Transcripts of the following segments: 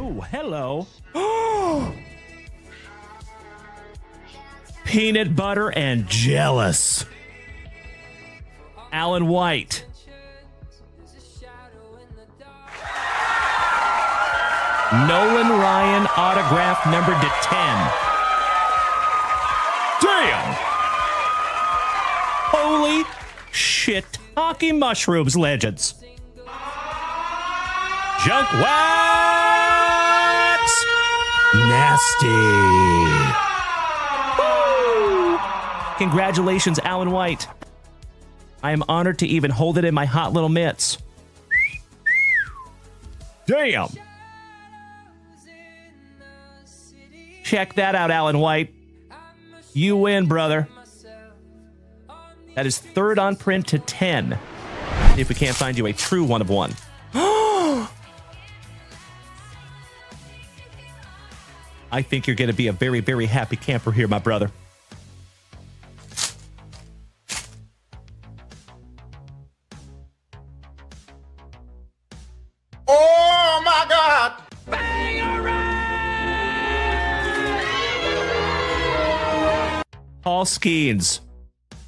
Ooh, hello. Peanut butter and jealous. Alan White. Nolan Ryan autograph numbered to 10. Damn! Holy shit. Hockey mushrooms, legends. JunkWax Nasty. Woo! Congratulations, Alan White. I am honored to even hold it in my hot little mitts. Damn! Check that out, Alan White. You win, brother. That is third on print to 10. See if we can't find you a true one of one. I think you're going to be a very, very happy camper here, my brother. Oh, my God! Paul Skeens,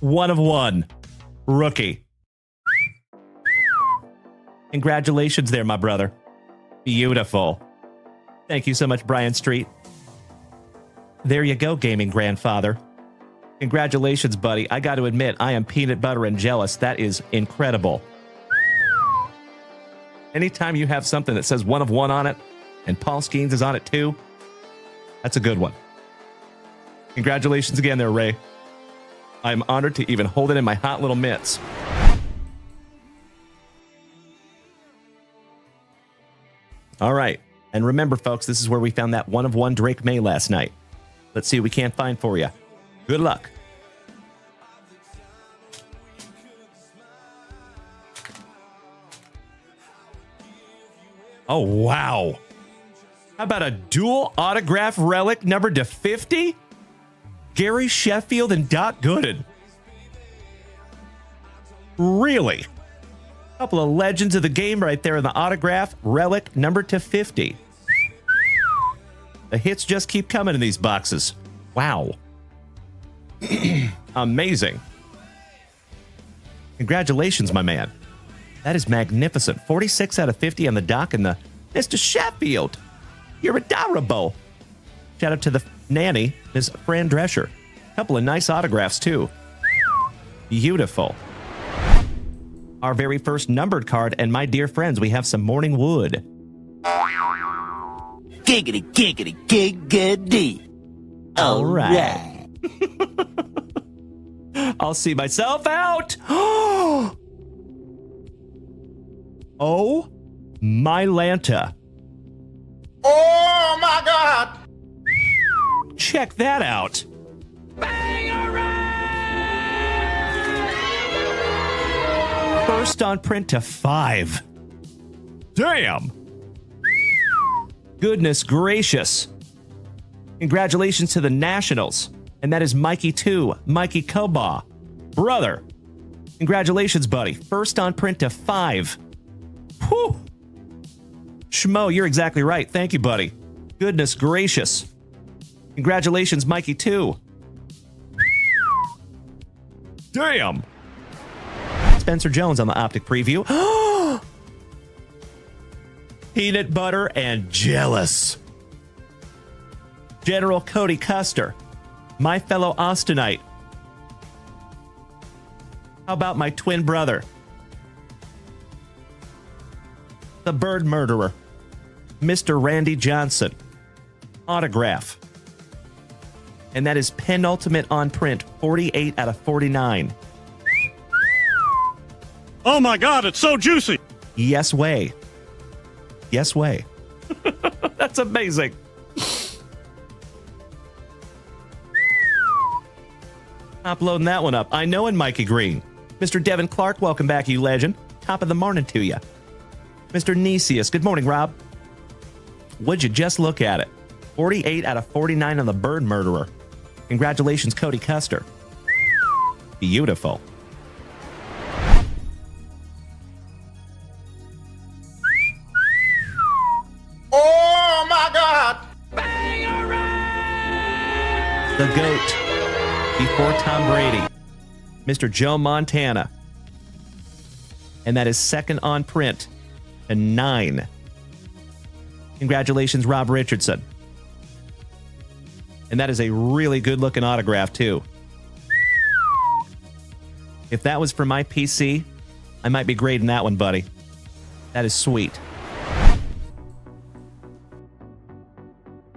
one of one, rookie. Congratulations there, my brother. Beautiful. Thank you so much, Brian Street. There you go, gaming grandfather. Congratulations, buddy. I got to admit, I am peanut butter and jealous. That is incredible. Anytime you have something that says one of one on it, and Paul Skeens is on it too, that's a good one. Congratulations again there, Ray. I'm honored to even hold it in my hot little mitts. All right. And remember, folks, this is where we found that one of one Drake May last night. Let's see what we can't find for you. Good luck. Oh, wow. How about a dual autograph relic numbered to 50? Gary Sheffield and Doc Gooden. Really? A couple of legends of the game right there in the autograph relic numbered to 50. The hits just keep coming in these boxes. Wow. Amazing. Congratulations, my man. That is magnificent. 46 out of 50 on the dock and the Mr. Sheffield. You're adorable. Shout out to the nanny, Ms. Fran Drescher. A couple of nice autographs, too. Beautiful. Our very first numbered card, and my dear friends, we have some Morning Wood. Giggity, giggity, giggity. All right. I'll see myself out. Oh, my Lanta. Oh, my God! Check that out. First on print to 5. Damn. Goodness gracious. Congratulations to the Nationals. And that is Mikey 2, Mikey Koba. Brother. Congratulations, buddy. First on print to 5. Whew. Schmo, you're exactly right. Thank you, buddy. Goodness gracious. Congratulations, Mikey 2. Damn. Spencer Jones on the Optic Preview. Peanut butter and jealous. General Cody Custer. My fellow Austinite. How about my twin brother? The Bird Murderer. Mr. Randy Johnson. Autograph. And that is penultimate on print, 48 out of 49. Oh my God, it's so juicy. Yes way. Yes way. That's amazing. Uploading that one up. I know in Mikey Green. Mr. Devin Clark, welcome back, you legend. Top of the morning to you. Mr. Nesius, good morning, Rob. Would you just look at it? 48 out of 49 on the Bird Murderer. Congratulations, Cody Custer. Beautiful. Oh, the GOAT before Tom Brady, Mr. Joe Montana. And that is second on print to 9. Congratulations, Rob Richardson. And that is a really good-looking autograph, too. If that was for my PC, I might be grading that one, buddy. That is sweet.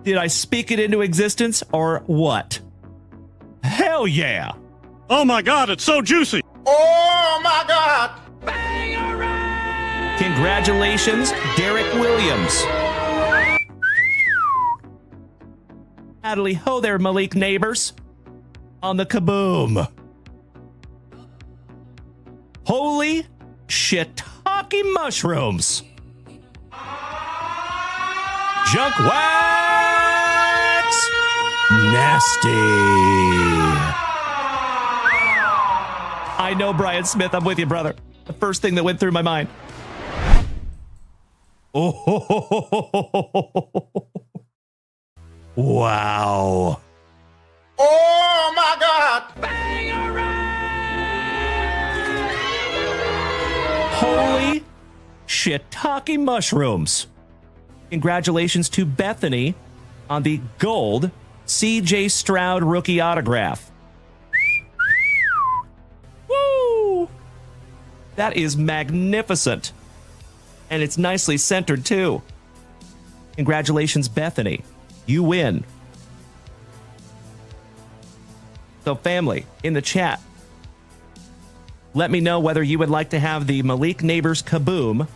Did I speak it into existence or what? Hell yeah! Oh my God, it's so juicy. Oh my God! Congratulations, Derek Williams. Howdy ho there, Malik neighbors. On the kaboom. Holy shiitake mushrooms. JunkWax Nasty. I know, Brian Smith. I'm with you, brother. The first thing that went through my mind. Oh, wow. Oh my God! Holy shiitake mushrooms. Congratulations to Bethany on the gold C.J. Stroud rookie autograph. Woo! That is magnificent. And it's nicely centered, too. Congratulations, Bethany. You win. So, family, in the chat, let me know whether you would like to have the Malik Neighbors Kaboom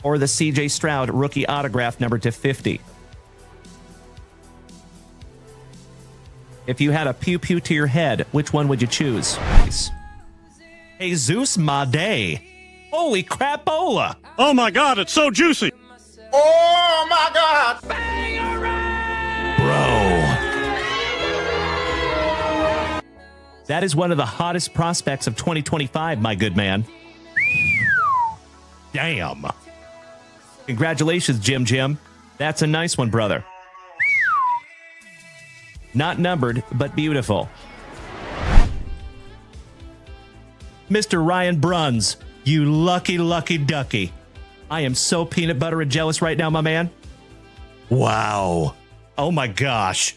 or the C.J. Stroud rookie autograph number to 50. If you had a pew-pew to your head, which one would you choose? Jesus Made. Holy crapola! Oh my God, it's so juicy. Oh my God! Bro. That is one of the hottest prospects of 2025, my good man. Damn. Congratulations, Jim. That's a nice one, brother. Not numbered, but beautiful. Mr. Ryan Bruns, you lucky ducky. I am so peanut butter and jealous right now, my man. Wow. Oh my gosh.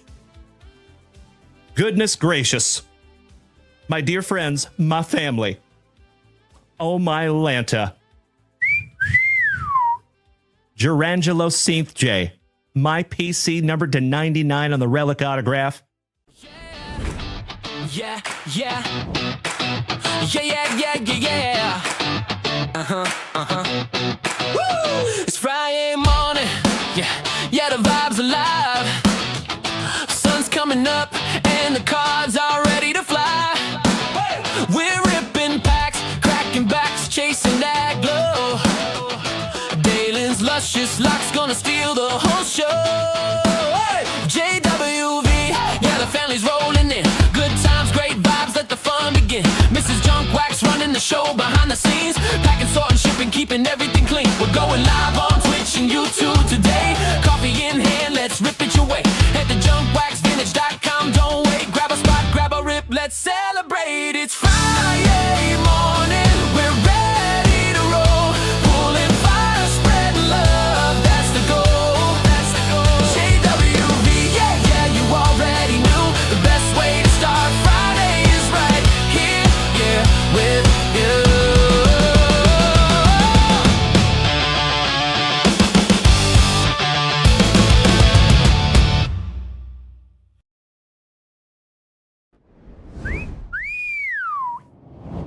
Goodness gracious. My dear friends, my family. Oh my Lanta. Gerangelo Synth J. My PC numbered to 99 on the relic autograph. Yeah. Woo! It's Friday morning. Yeah, the vibe's alive. Sun's coming up and the cards are ready to fly. We're ripping packs, cracking backs, chasing that glow. Dalen's luscious locks gonna steal the whole show. Hey! JWV, yeah, the family's rolling in. Good times, great vibes, let the fun begin. Mrs. JunkWax running the show behind the scenes. Packing, sorting, shipping, keeping everything clean. We're going live on Twitch and YouTube today. Coffee in hand, let's rip it your way. Head to JunkWaxVintage.com, don't wait. Grab a spot, grab a rip, let's celebrate. It's Friday morning, we're ready to roll. Pulling fire, spreading love, that's the goal. JWV, yeah, you already knew. The best way to start Friday is right here, yeah, with you.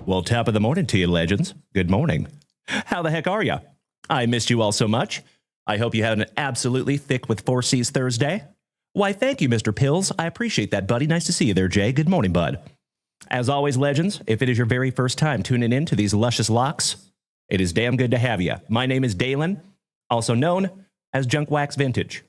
Well, top of the morning to you, legends. Good morning. How the heck are you? I missed you all so much. I hope you had an absolutely thick with 4 C's Thursday. Why, thank you, Mr. Pills. I appreciate that, buddy. Nice to see you there, Jay. Good morning, bud. As always, legends, if it is your very first time tuning in to these luscious locks, it is damn good to have you. My name is Dalen, also known as JunkWaxVintage.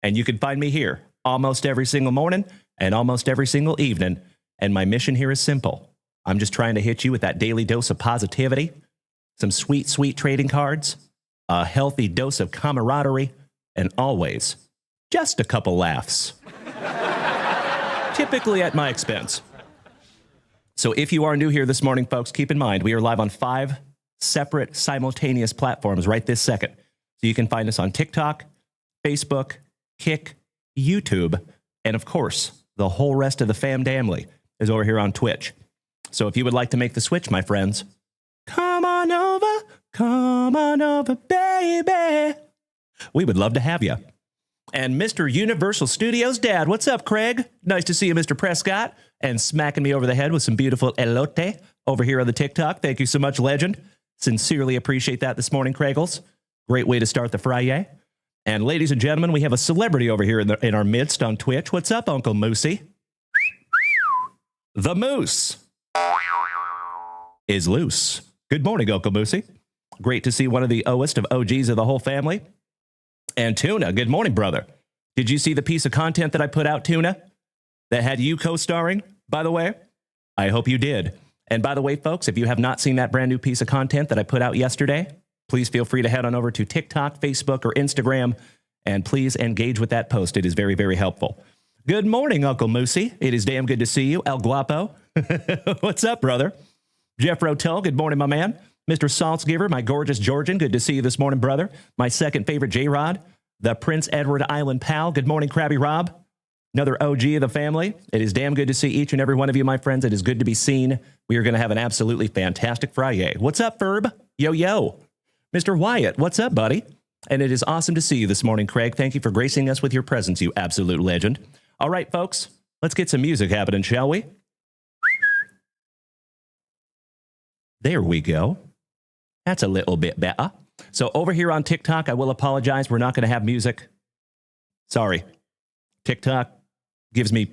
And you can find me here almost every single morning and almost every single evening. And my mission here is simple. I'm just trying to hit you with that daily dose of positivity, some sweet, sweet trading cards, a healthy dose of camaraderie, and always just a couple laughs. typically at my expense. So if you are new here this morning, folks, keep in mind, we are live on 5 separate simultaneous platforms right this second. So you can find us on TikTok, Facebook, Kick, YouTube, and of course, the whole rest of the famdamly is over here on Twitch. So if you would like to make the switch, my friends, come on over, baby. We would love to have you. And Mr. Universal Studios Dad, what's up, Craig? Nice to see you, Mr. Prescott. And smacking me over the head with some beautiful elote over here on the TikTok. Thank you so much, legend. Sincerely appreciate that this morning, Craigles. Great way to start the Friday. And ladies and gentlemen, we have a celebrity over here in our midst on Twitch. What's up, Uncle Moosey? The Moose is loose. Good morning, Uncle Moosey. Great to see one of the oldest of OGs of the whole family. And Tuna, good morning, brother. Did you see the piece of content that I put out, Tuna, that had you co-starring, by the way? I hope you did. And by the way, folks, if you have not seen that brand new piece of content that I put out yesterday, please feel free to head on over to TikTok, Facebook, or Instagram, and please engage with that post. It is very, very helpful. Good morning, Uncle Moosey. It is damn good to see you. El Guapo. What's up, brother? Jeff Rotel, good morning, my man. Mr. Saltzgiver, my gorgeous Georgian, good to see you this morning, brother. My second favorite J-Rod, the Prince Edward Island pal. Good morning, Krabby Rob. Another OG of the family. It is damn good to see each and every one of you, my friends. It is good to be seen. We are going to have an absolutely fantastic Friday. What's up, Ferb? Yo, yo. Mr. Wyatt, what's up, buddy? And it is awesome to see you this morning, Craig. Thank you for gracing us with your presence, you absolute legend. All right, folks, let's get some music happening, shall we? There we go. That's a little bit better. So over here on TikTok, I will apologize. We're not going to have music. Sorry. TikTok gives me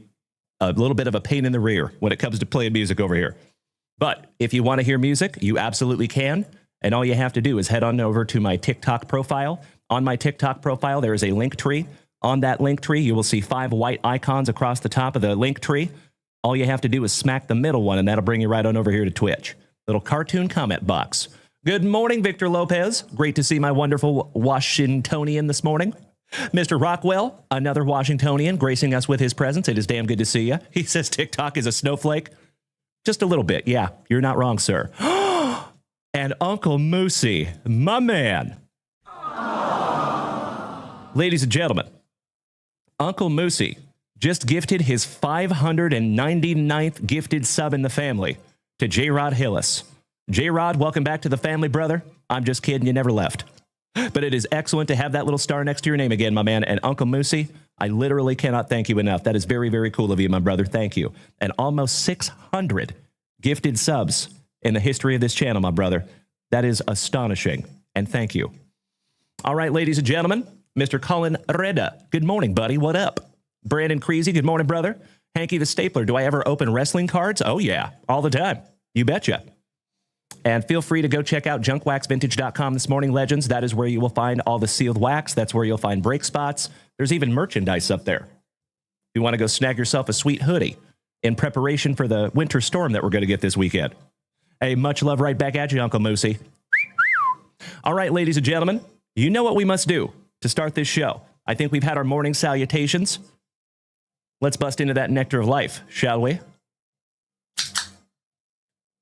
a little bit of a pain in the rear when it comes to playing music over here. But if you want to hear music, you absolutely can. And all you have to do is head on over to my TikTok profile. On my TikTok profile, there is a link tree. On that link tree, you will see 5 white icons across the top of the link tree. All you have to do is smack the middle one, and that'll bring you right on over here to Twitch. Little cartoon comment box. Good morning, Victor Lopez. Great to see my wonderful Washingtonian this morning. Mr. Rockwell, another Washingtonian, gracing us with his presence. It is damn good to see you. He says TikTok is a snowflake. Just a little bit. Yeah, you're not wrong, sir. And Uncle Moosey, my man. Ladies and gentlemen, Uncle Moosey just gifted his 599th gifted sub in the family to J-Rod Hillis. J-Rod, welcome back to the family, brother. I'm just kidding. You never left. But it is excellent to have that little star next to your name again, my man. And Uncle Moosey, I literally cannot thank you enough. That is very, very cool of you, my brother. Thank you. And almost 600 gifted subs in the history of this channel, my brother. That is astonishing. And thank you. All right, ladies and gentlemen, Mr. Colin Reda. Good morning, buddy. What up? Brandon Creasy. Good morning, brother. Hanky the Stapler. Do I ever open wrestling cards? Oh, yeah. All the time. You betcha. And feel free to go check out JunkWaxVintage.com this morning, legends. That is where you will find all the sealed wax. That's where you'll find break spots. There's even merchandise up there. You want to go snag yourself a sweet hoodie in preparation for the winter storm that we're going to get this weekend. Hey, much love right back at you, Uncle Moosey. All right, ladies and gentlemen, you know what we must do to start this show. I think we've had our morning salutations. Let's bust into that nectar of life, shall we?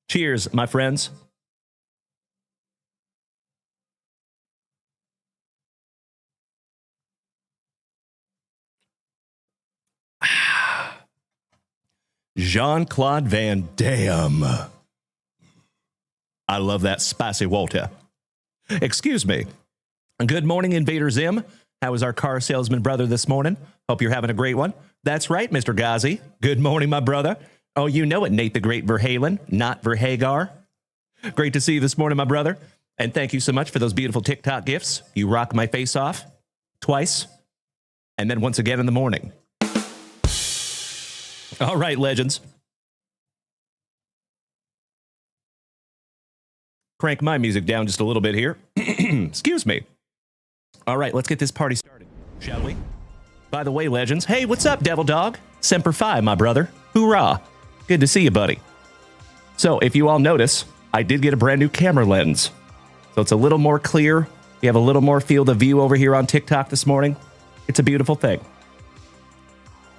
Cheers, my friends. Jean-Claude Van Damme. I love that spicy water. Excuse me. Good morning, Invader Zim. How is our car salesman brother this morning? Hope you're having a great one. That's right, Mr. Ghazi. Good morning, my brother. Oh, you know it, Nate the Great Verhalen, not Verhagar. Great to see you this morning, my brother. And thank you so much for those beautiful TikTok gifts. You rock my face off twice, and then once again in the morning. All right, legends. Crank my music down just a little bit here. Excuse me. All right, let's get this party started, shall we? By the way, legends, hey, what's up, Devil Dog? Semper Fi, my brother. Hoorah. Good to see you, buddy. So, if you all notice, I did get a brand new camera lens. So it's a little more clear. You have a little more field of view over here on TikTok this morning. It's a beautiful thing.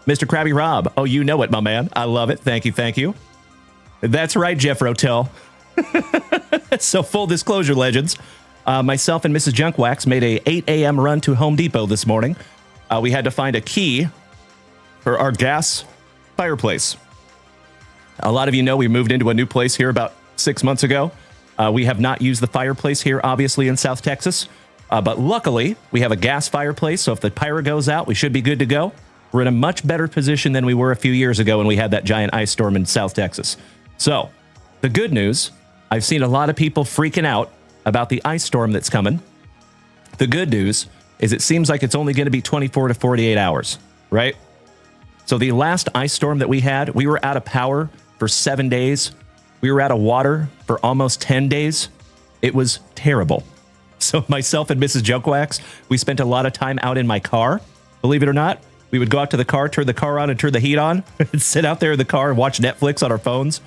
Mr. Krabby Rob. Oh, you know it, my man. I love it. Thank you. Thank you. That's right, Jeff Rotel. So full disclosure, legends. Myself and Mrs. Junkwax made a 8 a.m. run to Home Depot this morning. We had to find a key for our gas fireplace. A lot of you know we moved into a new place here about 6 months ago. We have not used the fireplace here, obviously, in South Texas. But luckily, we have a gas fireplace, so if the power goes out, we should be good to go. We're in a much better position than we were a few years ago when we had that giant ice storm in South Texas. So, the good news, I've seen a lot of people freaking out about the ice storm that's coming. The good news is it seems like it's only going to be 24 to 48 hours, right? So the last ice storm that we had, we were out of power for 7 days. We were out of water for almost 10 days. It was terrible. So myself and Mrs. Junkwax, we spent a lot of time out in my car. Believe it or not, we would go out to the car, turn the car on and turn the heat on, and sit out there in the car and watch Netflix on our phones.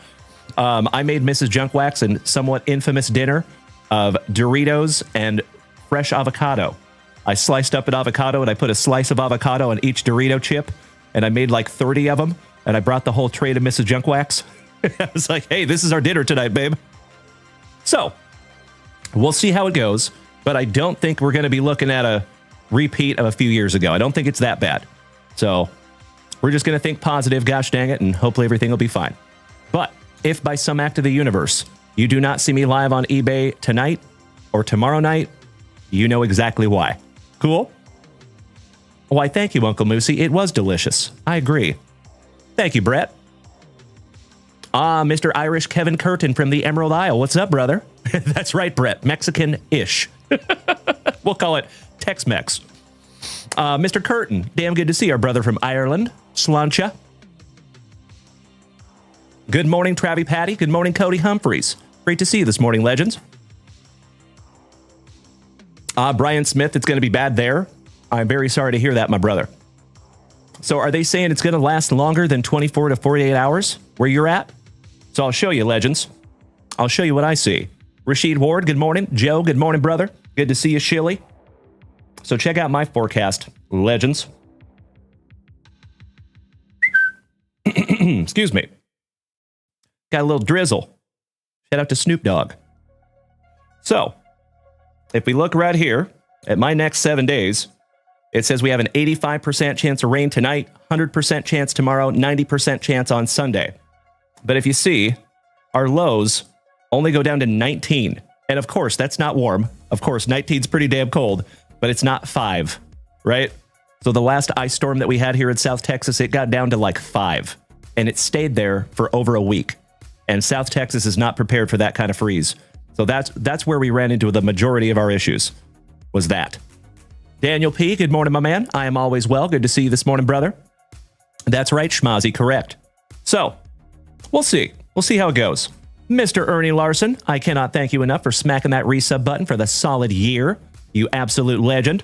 I made Mrs. Junkwax a somewhat infamous dinner of Doritos and fresh avocado. I sliced up an avocado and I put a slice of avocado on each Dorito chip, and I made like 30 of them, and I brought the whole tray to Mrs. Junkwax. I was like, hey, this is our dinner tonight, babe. So, we'll see how it goes, but I don't think we're going to be looking at a repeat of a few years ago. I don't think it's that bad. So, we're just going to think positive, gosh dang it, and hopefully everything will be fine. But if by some act of the universe you do not see me live on eBay tonight or tomorrow night, you know exactly why. Cool? Why, thank you, Uncle Moosey. It was delicious. I agree. Thank you, Brett. Mr. Irish Kevin Curtin from the Emerald Isle. What's up, brother? That's right, Brett. Mexican-ish. We'll call it Tex-Mex. Mr. Curtin, damn good to see our brother from Ireland. Slancha. Good morning, Travie Patty. Good morning, Cody Humphreys. Great to see you this morning, legends. Brian Smith, it's going to be bad there. I'm very sorry to hear that, my brother. So are they saying it's going to last longer than 24 to 48 hours where you're at? So I'll show you, legends. I'll show you what I see. Rashid Ward, good morning. Joe, good morning, brother. Good to see you, Shilly. So check out my forecast, legends. Excuse me. Got a little drizzle. Shout out to Snoop Dogg. So, if we look right here at my next 7 days, it says we have an 85% chance of rain tonight, 100% chance tomorrow, 90% chance on Sunday. But if you see, our lows only go down to 19. And of course, that's not warm. Of course, 19 is pretty damn cold, but it's not 5, right? So the last ice storm that we had here in South Texas, it got down to like 5. And it stayed there for over a week. And South Texas is not prepared for that kind of freeze. So that's where we ran into the majority of our issues, was that. Daniel P., good morning, my man. I am always well. Good to see you this morning, brother. That's right, Schmozzy, correct. So, we'll see. We'll see how it goes. Mr. Ernie Larson, I cannot thank you enough for smacking that resub button for the solid year. You absolute legend.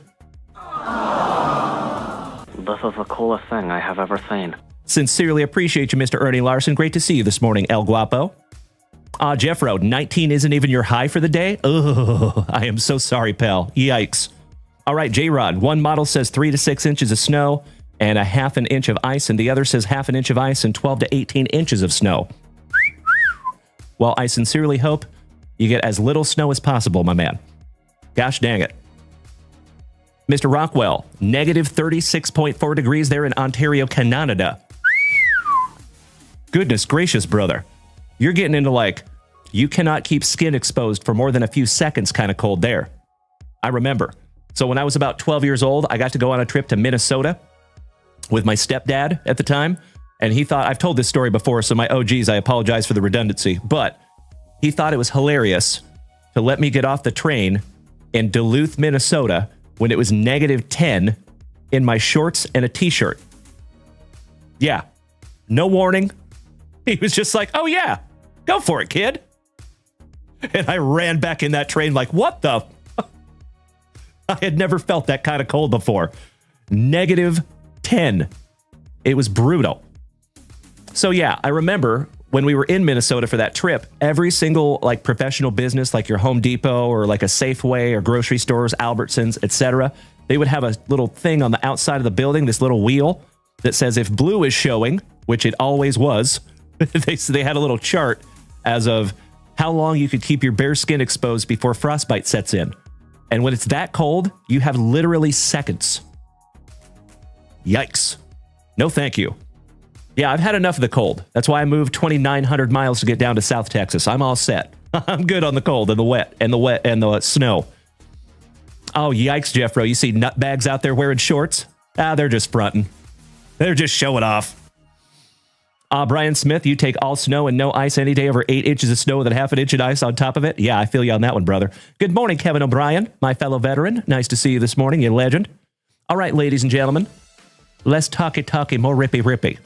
This is the coolest thing I have ever seen. Sincerely appreciate you, Mr. Ernie Larson. Great to see you this morning, El Guapo. Jeffro, 19 isn't even your high for the day? Ugh, I am so sorry, pal. Yikes. All right, J-Rod, one model says 3 to 6 inches of snow and a half an inch of ice, and the other says half an inch of ice and 12 to 18 inches of snow. Well, I sincerely hope you get as little snow as possible, my man. Gosh dang it. Mr. Rockwell, negative 36.4 degrees there in Ontario, Canada. Goodness gracious, brother. You're getting into like, you cannot keep skin exposed for more than a few seconds kind of cold there. I remember. So when I was about 12 years old, I got to go on a trip to Minnesota with my stepdad at the time. And he thought, I've told this story before, so my OGs, I apologize for the redundancy, but he thought it was hilarious to let me get off the train in Duluth, Minnesota when it was negative 10 in my shorts and a t-shirt. Yeah. No warning. He was just like, oh yeah, go for it, kid. And I ran back in that train like, what the? I had never felt that kind of cold before. Negative 10. It was brutal. So yeah, I remember when we were in Minnesota for that trip, every single like professional business, like your Home Depot or like a Safeway or grocery stores, Albertsons, etc., they would have a little thing on the outside of the building, this little wheel, that says if blue is showing, which it always was, they had a little chart as of how long you could keep your bare skin exposed before frostbite sets in. And when it's that cold, you have literally seconds. Yikes. No thank you. Yeah, I've had enough of the cold. That's why I moved 2,900 miles to get down to South Texas. I'm all set. I'm good on the cold and the wet and the snow. Oh, yikes, Jeffro. You see nutbags out there wearing shorts? They're just fronting. They're just showing off. Brian Smith, you take all snow and no ice any day over 8 inches of snow with a half an inch of ice on top of it? Yeah, I feel you on that one, brother. Good morning, Kevin O'Brien, my fellow veteran. Nice to see you this morning, you legend. All right, ladies and gentlemen, less talky, more rippy.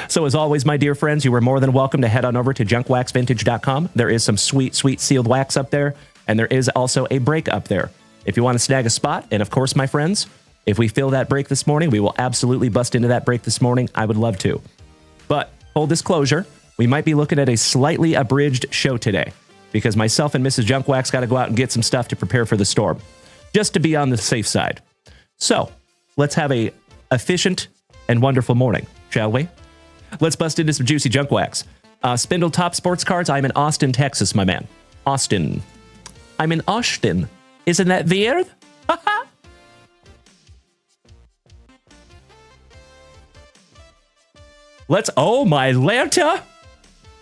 So as always, my dear friends, you are more than welcome to head on over to JunkWaxVintage.com. There is some sweet sealed wax up there, and there is also a break up there. If you want to snag a spot, and of course, my friends, if we fill that break this morning, we will absolutely bust into that break this morning. I would love to. But full disclosure, we might be looking at a slightly abridged show today because myself and Mrs. Junkwax got to go out and get some stuff to prepare for the storm, just to be on the safe side. So let's have a efficient and wonderful morning, shall we? Let's bust into some juicy junk wax. Spindle Top Sports Cards. I'm in Austin, Texas, my man. Austin. I'm in Austin. Isn't that weird? Oh my Lanta.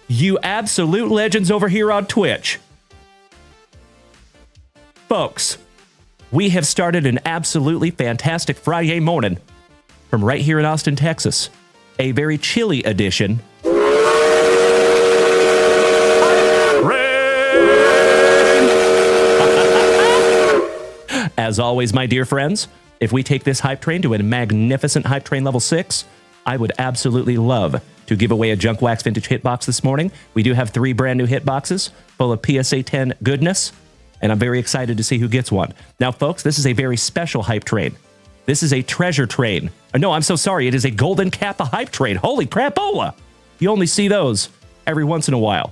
You absolute legends over here on Twitch. Folks, we have started an absolutely fantastic Friday morning from right here in Austin, Texas. A very chilly edition. As always, my dear friends, if we take this hype train to a magnificent hype train level 6, I would absolutely love to give away a Junk Wax Vintage hitbox this morning. We do have 3 brand new hitboxes full of PSA 10 goodness, and I'm very excited to see who gets one. Now, folks, this is a very special hype train. This is a treasure train. No, I'm so sorry. It is a golden Kappa hype train. Holy crapola. You only see those every once in a while.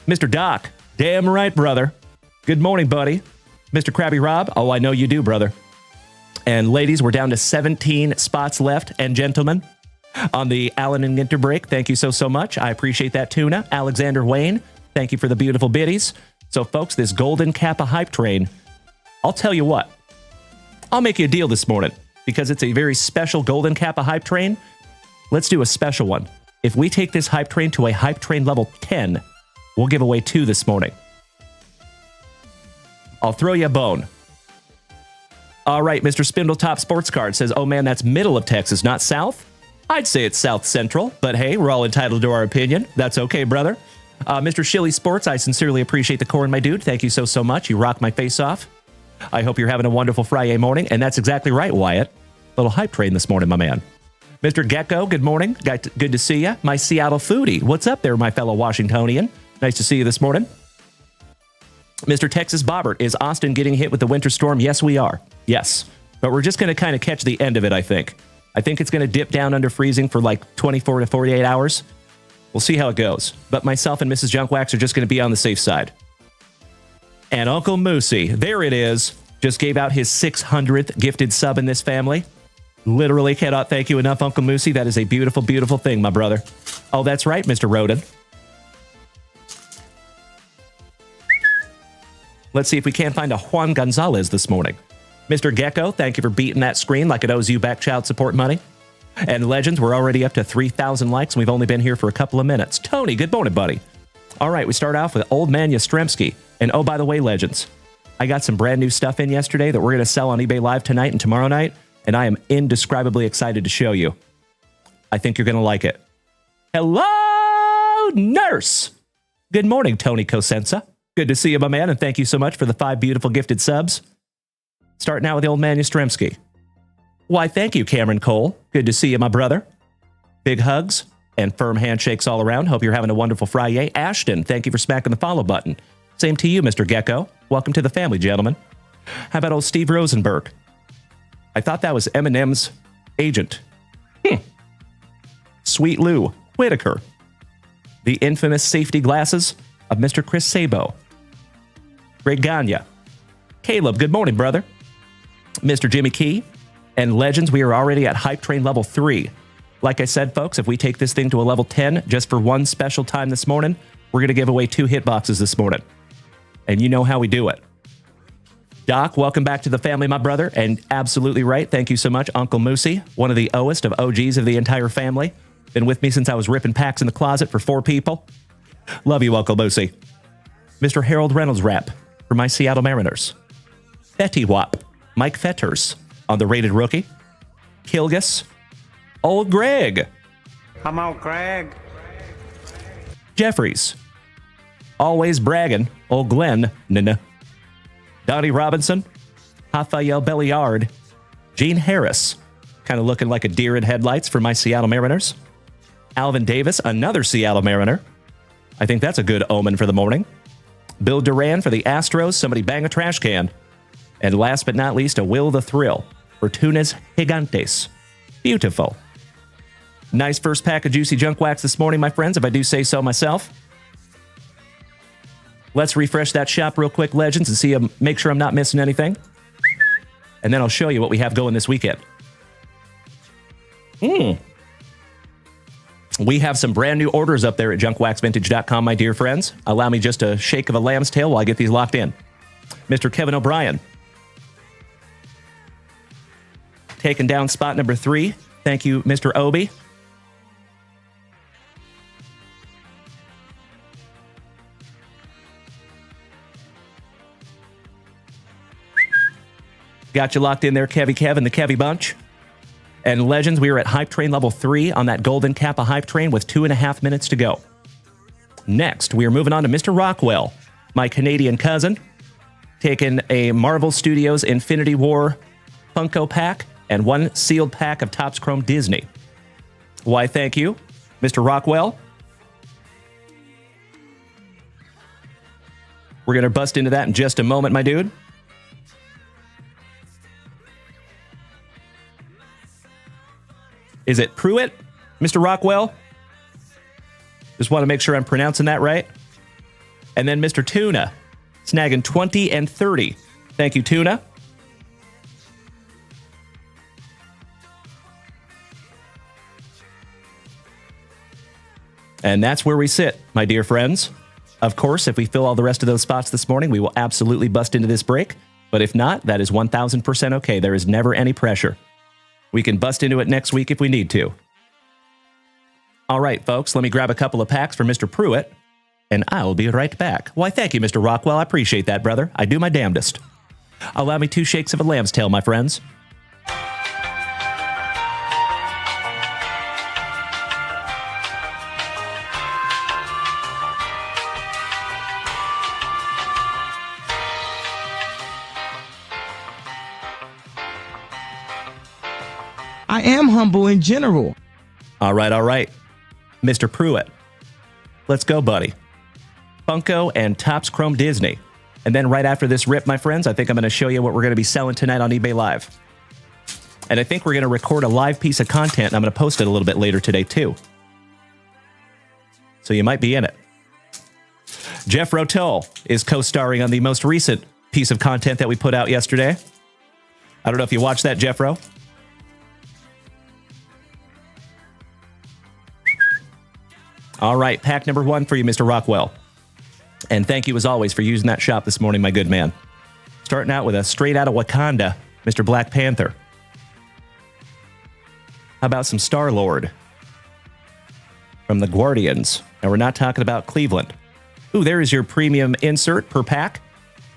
Mr. Doc, damn right, brother. Good morning, buddy. Mr. Krabby Rob, oh, I know you do, brother. And ladies, we're down to 17 spots left. And gentlemen, on the Allen and Ginter break, thank you so much. I appreciate that, Tuna. Alexander Wayne, thank you for the beautiful biddies. So, folks, this golden Kappa hype train, I'll tell you what. I'll make you a deal this morning because it's a very special golden Kappa hype train. Let's do a special one. If we take this hype train to a hype train level 10, we'll give away 2 this morning. I'll throw you a bone. All right, Mr. Spindletop Sports Card says, oh man, that's middle of Texas, not south? I'd say it's south central, but hey, we're all entitled to our opinion. That's okay, brother. Mr. Shilly Sports, I sincerely appreciate the corn, my dude. Thank you so much. You rock my face off. I hope you're having a wonderful Friday morning, and that's exactly right, Wyatt. Little hype train this morning, my man. Mr. Gecko, good morning. Good to see you. My Seattle foodie. What's up there, my fellow Washingtonian? Nice to see you this morning. Mr. Texas Bobbert, is Austin getting hit with the winter storm? Yes, we are. Yes. But we're just going to kind of catch the end of it, I think. I think it's going to dip down under freezing for like 24 to 48 hours. We'll see how it goes. But myself and Mrs. Junkwax are just going to be on the safe side. And Uncle Moosey, there it is, just gave out his 600th gifted sub in this family. Literally cannot thank you enough, Uncle Moosey. That is a beautiful, beautiful thing, my brother. Oh, that's right, Mr. Roden. Let's see if we can't find a Juan Gonzalez this morning. Mr. Gecko, thank you for beating that screen like it owes you back child support money. And Legends, we're already up to 3,000 likes, and we've only been here for a couple of minutes. Tony, good morning, buddy. All right, we start off with Old Man Yastrzemski. And oh, by the way, Legends, I got some brand new stuff in yesterday that we're going to sell on eBay Live tonight and tomorrow night, and I am indescribably excited to show you. I think you're going to like it. Hello, nurse. Good morning, Tony Cosenza. Good to see you, my man, and thank you so much for the 5 beautiful gifted subs. Starting out with the Old Man Yastrzemski. Why, thank you, Cameron Cole. Good to see you, my brother. Big hugs and firm handshakes all around. Hope you're having a wonderful Friday. Ashton, thank you for smacking the follow button. Same to you, Mr. Gecko. Welcome to the family, gentlemen. How about old Steve Rosenberg? I thought that was Eminem's agent. Sweet Lou Whitaker. The infamous safety glasses of Mr. Chris Sabo. Greg Gagne. Caleb, good morning, brother. Mr. Jimmy Key. And Legends, we are already at Hype Train level 3. Like I said, folks, if we take this thing to a level 10 just for one special time this morning, we're going to give away 2 hitboxes this morning. And you know how we do it. Doc, welcome back to the family, my brother. And absolutely right. Thank you so much, Uncle Moosey, one of the oest of OGs of the entire family. Been with me since I was ripping packs in the closet for 4 people. Love you, Uncle Moosey. Mr. Harold Reynolds rap for my Seattle Mariners. Betty Wap, Mike Fetters on the rated rookie. Kilgus, Old Greg. Come on, Greg. Jeffries, always bragging, Old Glenn, Nana. Donnie Robinson, Rafael Belliard, Gene Harris, kind of looking like a deer in headlights for my Seattle Mariners. Alvin Davis, another Seattle Mariner. I think that's a good omen for the morning. Bill Duran for the Astros, somebody bang a trash can. And last but not least, a Will the Thrill for Tunas Gigantes. Beautiful. Nice first pack of juicy junk wax this morning, my friends, if I do say so myself. Let's refresh that shop real quick, Legends, and see, make sure I'm not missing anything. And then I'll show you what we have going this weekend. We have some brand new orders up there at JunkWaxVintage.com, my dear friends. Allow me just a shake of a lamb's tail while I get these locked in. Mr. Kevin O'Brien. Taking down spot number 3. Thank you, Mr. Obi. Got you locked in there, Kevy Kev and the Kevy Bunch. And Legends, we are at Hype Train level 3 on that Golden Kappa Hype Train with 2.5 minutes to go. Next, we are moving on to Mr. Rockwell, my Canadian cousin, taking a Marvel Studios Infinity War Funko pack and 1 sealed pack of Topps Chrome Disney. Why, thank you, Mr. Rockwell. We're going to bust into that in just a moment, my dude. Is it Pruitt, Mr. Rockwell? Just want to make sure I'm pronouncing that right. And then Mr. Tuna, snagging 20 and 30. Thank you, Tuna. And that's where we sit, my dear friends. Of course, if we fill all the rest of those spots this morning, we will absolutely bust into this break. But if not, that is 1,000% okay. There is never any pressure. We can bust into it next week if we need to. All right, folks, let me grab a couple of packs for Mr. Pruitt, and I'll be right back. Why, thank you, Mr. Rockwell. I appreciate that, brother. I do my damnedest. Allow me 2 shakes of a lamb's tail, my friends. I am humble in general. All right. Mr. Pruitt. Let's go, buddy. Funko and Topps Chrome Disney. And then right after this rip, my friends, I think I'm going to show you what we're going to be selling tonight on eBay Live. And I think we're going to record a live piece of content, and I'm going to post it a little bit later today, too. So you might be in it. Jeff Rotel is co-starring on the most recent piece of content that we put out yesterday. I don't know if you watched that, Jeff Ro. All right, pack number 1 for you, Mr. Rockwell. And thank you, as always, for using that shop this morning, my good man. Starting out with a straight out of Wakanda, Mr. Black Panther. How about some Star-Lord from the Guardians? And we're not talking about Cleveland. Ooh, there is your premium insert per pack.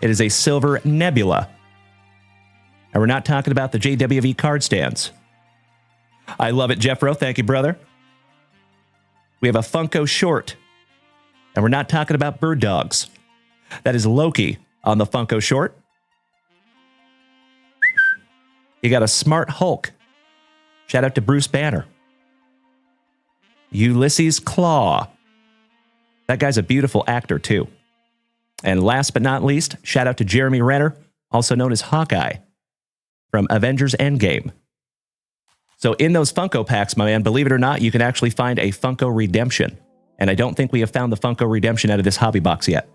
It is a silver Nebula. And we're not talking about the JWV card stands. I love it, Jeffro. Thank you, brother. We have a Funko short. And we're not talking about bird dogs. That is Loki on the Funko short. You got a Smart Hulk. Shout out to Bruce Banner. Ulysses Claw. That guy's a beautiful actor, too. And last but not least, shout out to Jeremy Renner, also known as Hawkeye, from Avengers Endgame. So in those Funko packs, my man, believe it or not, you can actually find a Funko Redemption. And I don't think we have found the Funko Redemption out of this hobby box yet.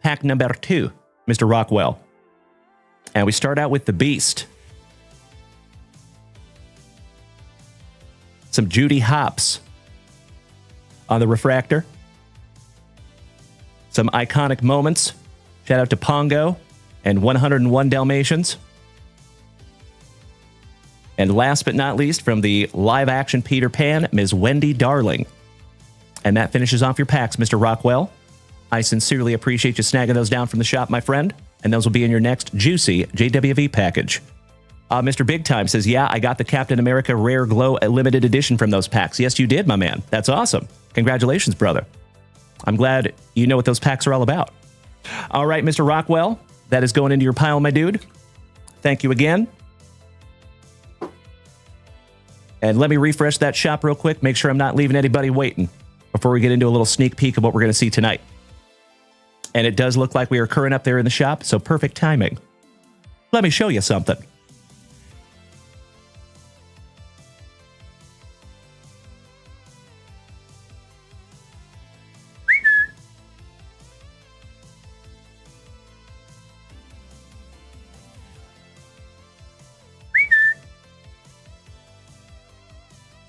Pack number 2, Mr. Rockwell. And we start out with the Beast. Some Judy Hopps on the refractor. Some iconic moments. Shout out to Pongo and 101 Dalmatians. And last but not least, from the live-action Peter Pan, Ms. Wendy Darling. And that finishes off your packs, Mr. Rockwell. I sincerely appreciate you snagging those down from the shop, my friend. And those will be in your next juicy JWV package. Mr. Big Time says, yeah, I got the Captain America Rare Glow limited edition from those packs. Yes, you did, my man. That's awesome. Congratulations, brother. I'm glad you know what those packs are all about. All right, Mr. Rockwell, that is going into your pile, my dude. Thank you again. And let me refresh that shop real quick. Make sure I'm not leaving anybody waiting before we get into a little sneak peek of what we're going to see tonight. And it does look like we are current up there in the shop, so perfect timing. Let me show you something.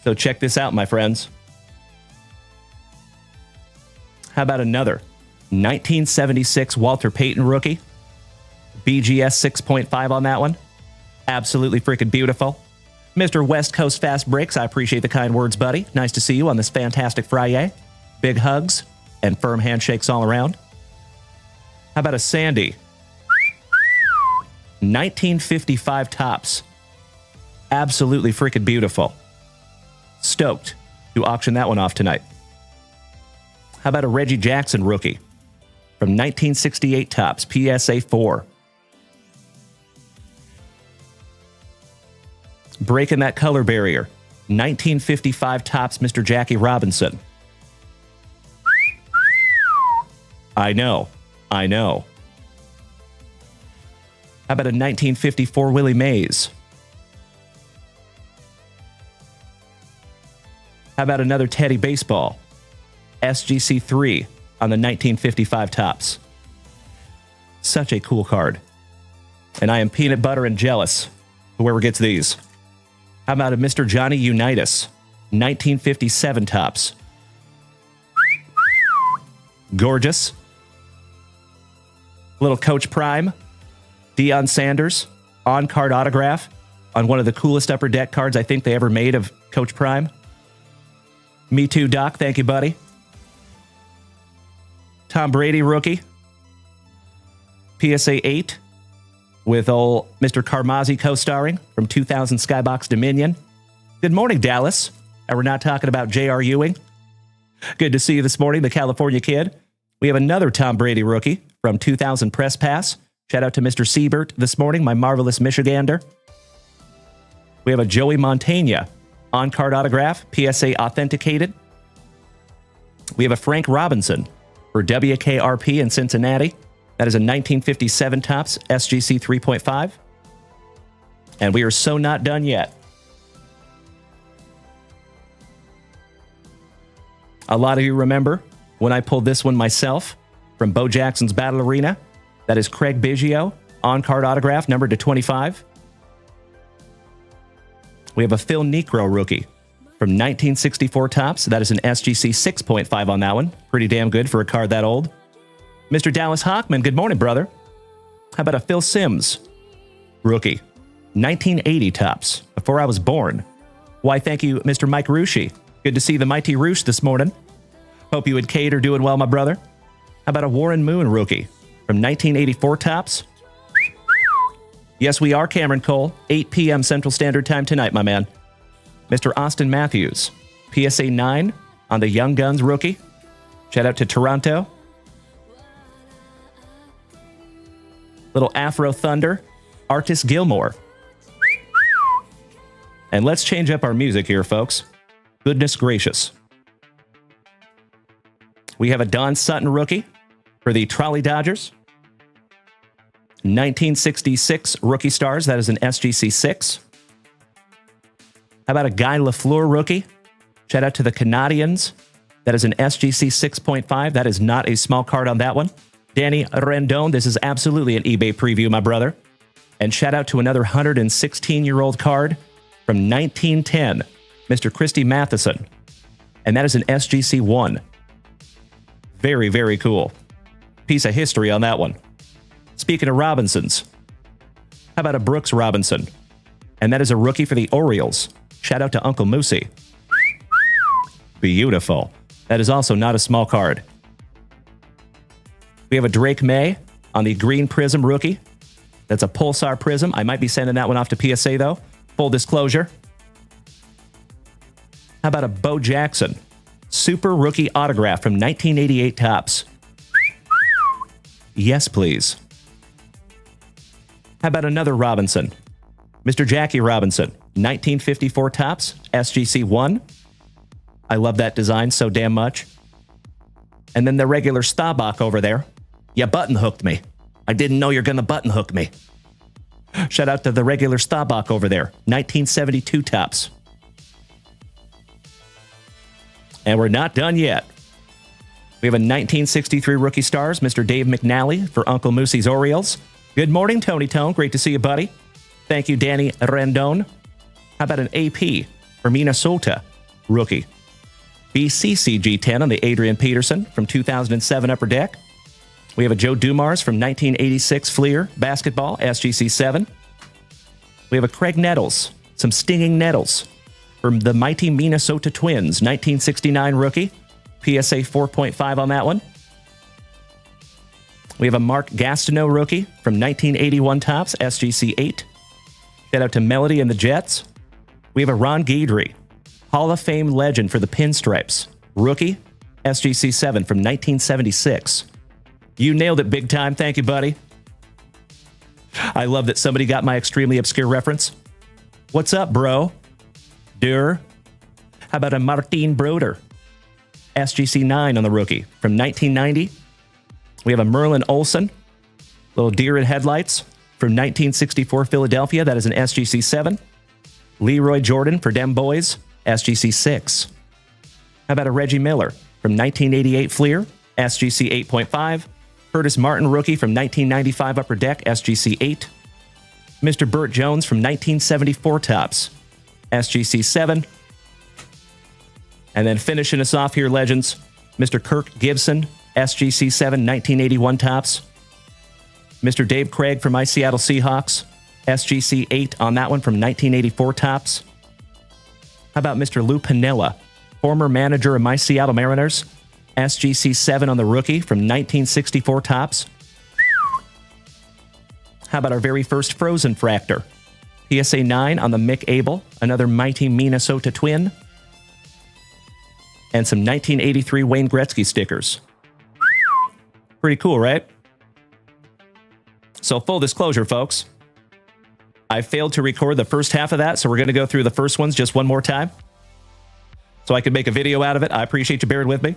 So check this out, my friends. How about another 1976 Walter Payton rookie? BGS 6.5 on that one. Absolutely freaking beautiful. Mr. West Coast Fast Breaks, I appreciate the kind words, buddy. Nice to see you on this Fantastic Friday. Big hugs and firm handshakes all around. How about a Sandy? 1955 tops. Absolutely freaking beautiful. Stoked to auction that one off tonight. How about a Reggie Jackson rookie from 1968 tops, PSA 4. Breaking that color barrier. 1955 tops, Mr. Jackie Robinson. I know. How about a 1954 Willie Mays? How about another Teddy Baseball? SGC 3 on the 1955 tops. Such a cool card. And I am peanut butter and jealous whoever gets these. How about a Mr. Johnny Unitas? 1957 tops. Gorgeous. Little Coach Prime. Deion Sanders. On-card autograph on one of the coolest Upper Deck cards I think they ever made of Coach Prime. Me too, Doc. Thank you, buddy. Tom Brady rookie. PSA 8 with old Mr. Carmazzi co-starring from 2000 Skybox Dominion. Good morning, Dallas. And we're not talking about J.R. Ewing. Good to see you this morning, the California Kid. We have another Tom Brady rookie from 2000 Press Pass. Shout out to Mr. Siebert this morning, my marvelous Michigander. We have a Joey Montana on-card autograph, PSA authenticated. We have a Frank Robinson for WKRP in Cincinnati. That is a 1957 tops SGC 3.5. And we are so not done yet. A lot of you remember when I pulled this one myself from Bo Jackson's Battle Arena. That is Craig Biggio, on-card autograph, numbered to 25. We have a Phil Niekro rookie from 1964 tops. That is an SGC 6.5 on that one. Pretty damn good for a card that old. Mr. Dallas Hockman, good morning, brother. How about a Phil Simms rookie? 1980 tops, before I was born. Why, thank you, Mr. Mike Rushi. Good to see the mighty Roosh this morning. Hope you and Kate are doing well, my brother. How about a Warren Moon rookie from 1984 tops? Yes, we are, Cameron Cole. 8 p.m. Central Standard Time tonight, my man. Mr. Austin Matthews, PSA 9 on the Young Guns rookie. Shout out to Toronto. Little Afro Thunder, Artis Gilmore. And let's change up our music here, folks. Goodness gracious. We have a Don Sutton rookie for the Trolley Dodgers. 1966 Rookie Stars. That is an SGC 6. How about a Guy LaFleur rookie? Shout out to the Canadians. That is an SGC 6.5. That is not a small card on that one. Danny Rendon. This is absolutely an eBay preview, my brother. And shout out to another 116-year-old card from 1910. Mr. Christy Matheson. And that is an SGC 1. Very, very cool. Piece of history on that one. Speaking of Robinsons, how about a Brooks Robinson? And that is a rookie for the Orioles. Shout out to Uncle Moosey. Beautiful. That is also not a small card. We have a Drake May on the Green Prism rookie. That's a Pulsar Prism. I might be sending that one off to PSA, though. Full disclosure. How about a Bo Jackson? Super rookie autograph from 1988 Topps. Yes, please. How about another Robinson? Mr. Jackie Robinson, 1954 Topps, SGC 1. I love that design so damn much. And then the regular Staubach over there. You button hooked me. I didn't know you're going to button hook me. Shout out to the regular Staubach over there, 1972 Topps. And we're not done yet. We have a 1963 Rookie Stars, Mr. Dave McNally for Uncle Moosey's Orioles. Good morning, Tony Tone. Great to see you, buddy. Thank you, Danny Rendon. How about an AP for Minnesota rookie? BCCG 10 on the Adrian Peterson from 2007 Upper Deck. We have a Joe Dumars from 1986 Fleer basketball, SGC 7. We have a Craig Nettles, some stinging nettles from the mighty Minnesota Twins, 1969 rookie, PSA 4.5 on that one. We have a Mark Gastineau rookie from 1981 Topps, SGC 8. Shout out to Melody and the Jets. We have a Ron Guidry, Hall of Fame legend for the Pinstripes, rookie, SGC 7 from 1976. You nailed it big time. Thank you, buddy. I love that somebody got my extremely obscure reference. What's up, bro? How about a Martin Broder? SGC 9 on the rookie from 1990. We have a Merlin Olsen, little deer in headlights from 1964 Philadelphia. That is an SGC 7. Leroy Jordan for Dem Boys, SGC 6. How about a Reggie Miller from 1988 Fleer, SGC 8.5. Curtis Martin rookie from 1995 Upper Deck, SGC 8. Mr. Burt Jones from 1974 Topps, SGC 7. And then finishing us off here, legends, Mr. Kirk Gibson, SGC 7, 1981 Topps. Mr. Dave Craig from my Seattle Seahawks, SGC 8 on that one from 1984 Topps. How about Mr. Lou Piniella, former manager of my Seattle Mariners, SGC 7 on the rookie from 1964 Topps. How about our very first Frozen Fractor? PSA 9 on the Mick Abel, another mighty Minnesota Twin. And some 1983 Wayne Gretzky stickers. Pretty cool, right? So full disclosure, folks. I failed to record the first half of that, so we're going to go through the first ones just one more time, so I could make a video out of it. I appreciate you bearing with me.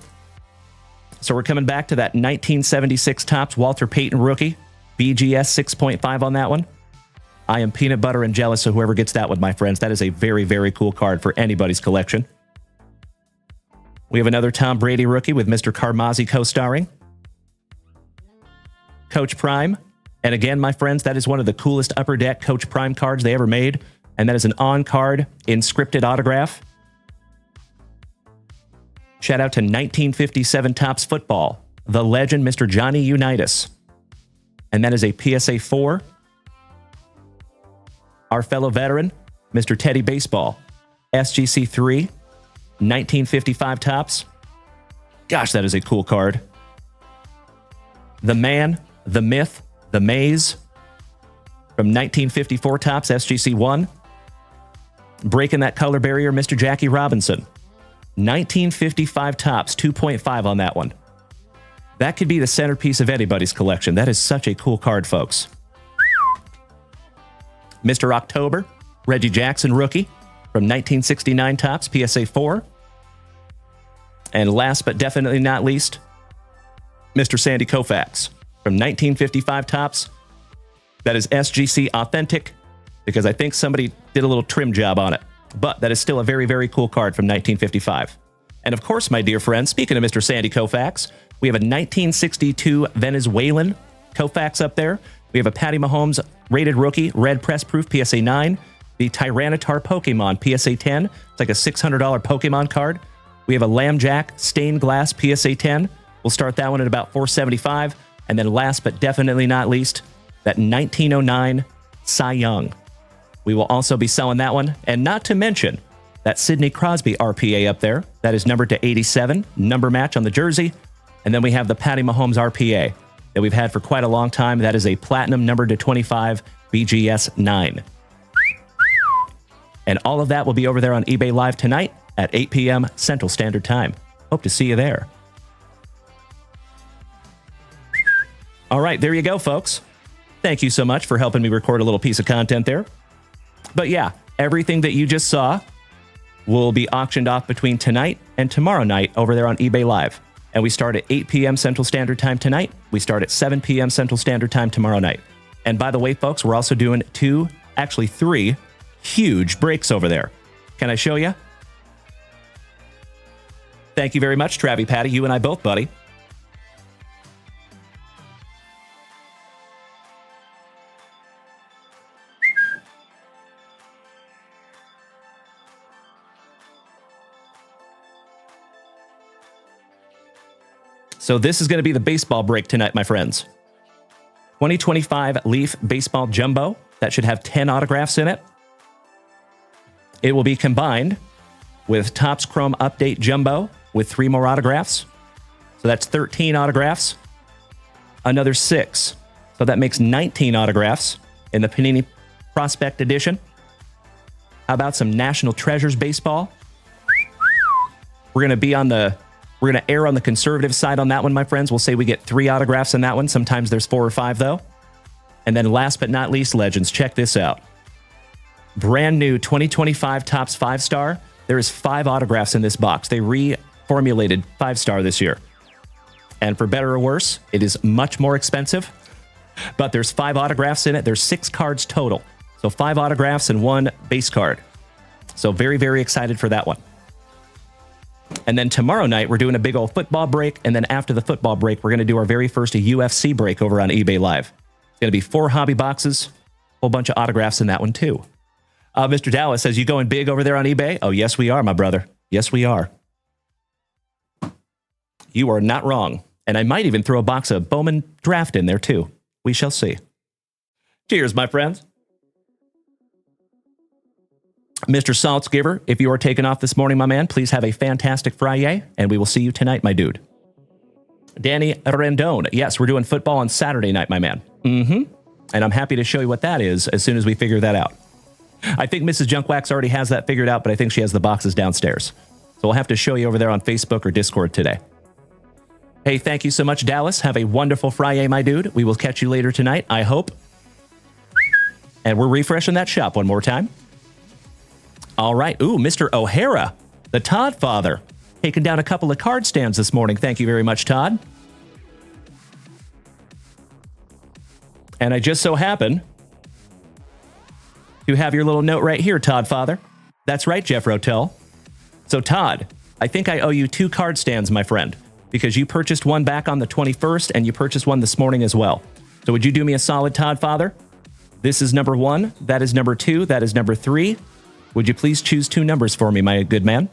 So we're coming back to that 1976 Topps Walter Payton rookie, BGS 6.5 on that one. I am peanut butter and jealous of whoever gets that one, my friends. That is a very, very cool card for anybody's collection. We have another Tom Brady rookie with Mr. Carmazzi co-starring. Coach Prime. And again, my friends, that is one of the coolest Upper Deck Coach Prime cards they ever made. And that is an on-card inscripted autograph. Shout out to 1957 Topps Football, the legend Mr. Johnny Unitas. And that is a PSA 4. Our fellow veteran, Mr. Teddy Baseball, SGC 3, 1955 Topps. Gosh, that is a cool card. The Man, the Myth, the Maze from 1954 Topps, SGC 1. Breaking that color barrier, Mr. Jackie Robinson. 1955 Topps, 2.5 on that one. That could be the centerpiece of anybody's collection. That is such a cool card, folks. Mr. October, Reggie Jackson rookie from 1969 Topps, PSA 4. And last but definitely not least, Mr. Sandy Koufax from 1955 Topps. That is SGC authentic, because I think somebody did a little trim job on it. But that is still a very, very cool card from 1955. And of course, my dear friends, speaking of Mr. Sandy Koufax, we have a 1962 Venezuelan Koufax up there. We have a Patty Mahomes rated rookie, red press proof, PSA 9. the Tyranitar Pokemon PSA 10. It's like a $600 Pokemon card. We have a Lambjack Stained Glass PSA 10. We'll start that one at about $475. And then last but definitely not least, that 1909 Cy Young. We will also be selling that one. And not to mention that Sidney Crosby RPA up there. That is numbered to 87, number match on the jersey. And then we have the Patty Mahomes RPA that we've had for quite a long time. That is a platinum numbered to 25 BGS 9. And all of that will be over there on eBay Live tonight at 8 p.m. Central Standard Time. Hope to see you there. All right, there you go, folks. Thank you so much for helping me record a little piece of content there. But yeah, everything that you just saw will be auctioned off between tonight and tomorrow night over there on eBay Live. And we start at 8 p.m. Central Standard Time tonight. We start at 7 p.m. Central Standard Time tomorrow night. And by the way, folks, we're also doing 3 huge breaks over there. Can I show you? Thank you very much, Travie Patty. You and I both, buddy. So this is going to be the baseball break tonight, my friends. 2025 Leaf Baseball Jumbo. That should have 10 autographs in it. It will be combined with Topps Chrome Update Jumbo with 3 more autographs. So that's 13 autographs. Another 6. So that makes 19 autographs in the Panini Prospect Edition. How about some National Treasures baseball? We're going to err on the conservative side on that one, my friends. We'll say we get 3 autographs in that one. Sometimes there's 4 or 5, though. And then last but not least, Legends, check this out. Brand new 2025 Topps 5-star. There is 5 autographs in this box. They reformulated 5-star this year. And for better or worse, it is much more expensive. But there's 5 autographs in it. There's 6 cards total. So 5 autographs and 1 base card. So very, very excited for that one. And then tomorrow night, we're doing a big old football break. And then after the football break, we're going to do our very first UFC break over on eBay Live. It's going to be 4 hobby boxes, a whole bunch of autographs in that one, too. Mr. Dallas says, you going big over there on eBay? Oh, yes, we are, my brother. Yes, we are. You are not wrong. And I might even throw a box of Bowman Draft in there, too. We shall see. Cheers, my friends. Mr. Saltzgiver, if you are taking off this morning, my man, please have a fantastic Friday, and we will see you tonight, my dude. Danny Rendon, yes, we're doing football on Saturday night, my man. And I'm happy to show you what that is as soon as we figure that out. I think Mrs. Junkwax already has that figured out, but I think she has the boxes downstairs. So we'll have to show you over there on Facebook or Discord today. Hey, thank you so much, Dallas. Have a wonderful Friday, my dude. We will catch you later tonight, I hope. And we're refreshing that shop one more time. All right. Ooh, Mr. O'Hara, the Todd father, taking down a couple of card stands this morning. Thank you very much, Todd. And I just so happen to have your little note right here, Todd father. That's right, Jeff Rotel. So, Todd, I think I owe you 2 card stands, my friend, because you purchased one back on the 21st and you purchased one this morning as well. So would you do me a solid, Todd father? This is number 1. That is number 2. That is number 3. Would you please choose 2 numbers for me, my good man?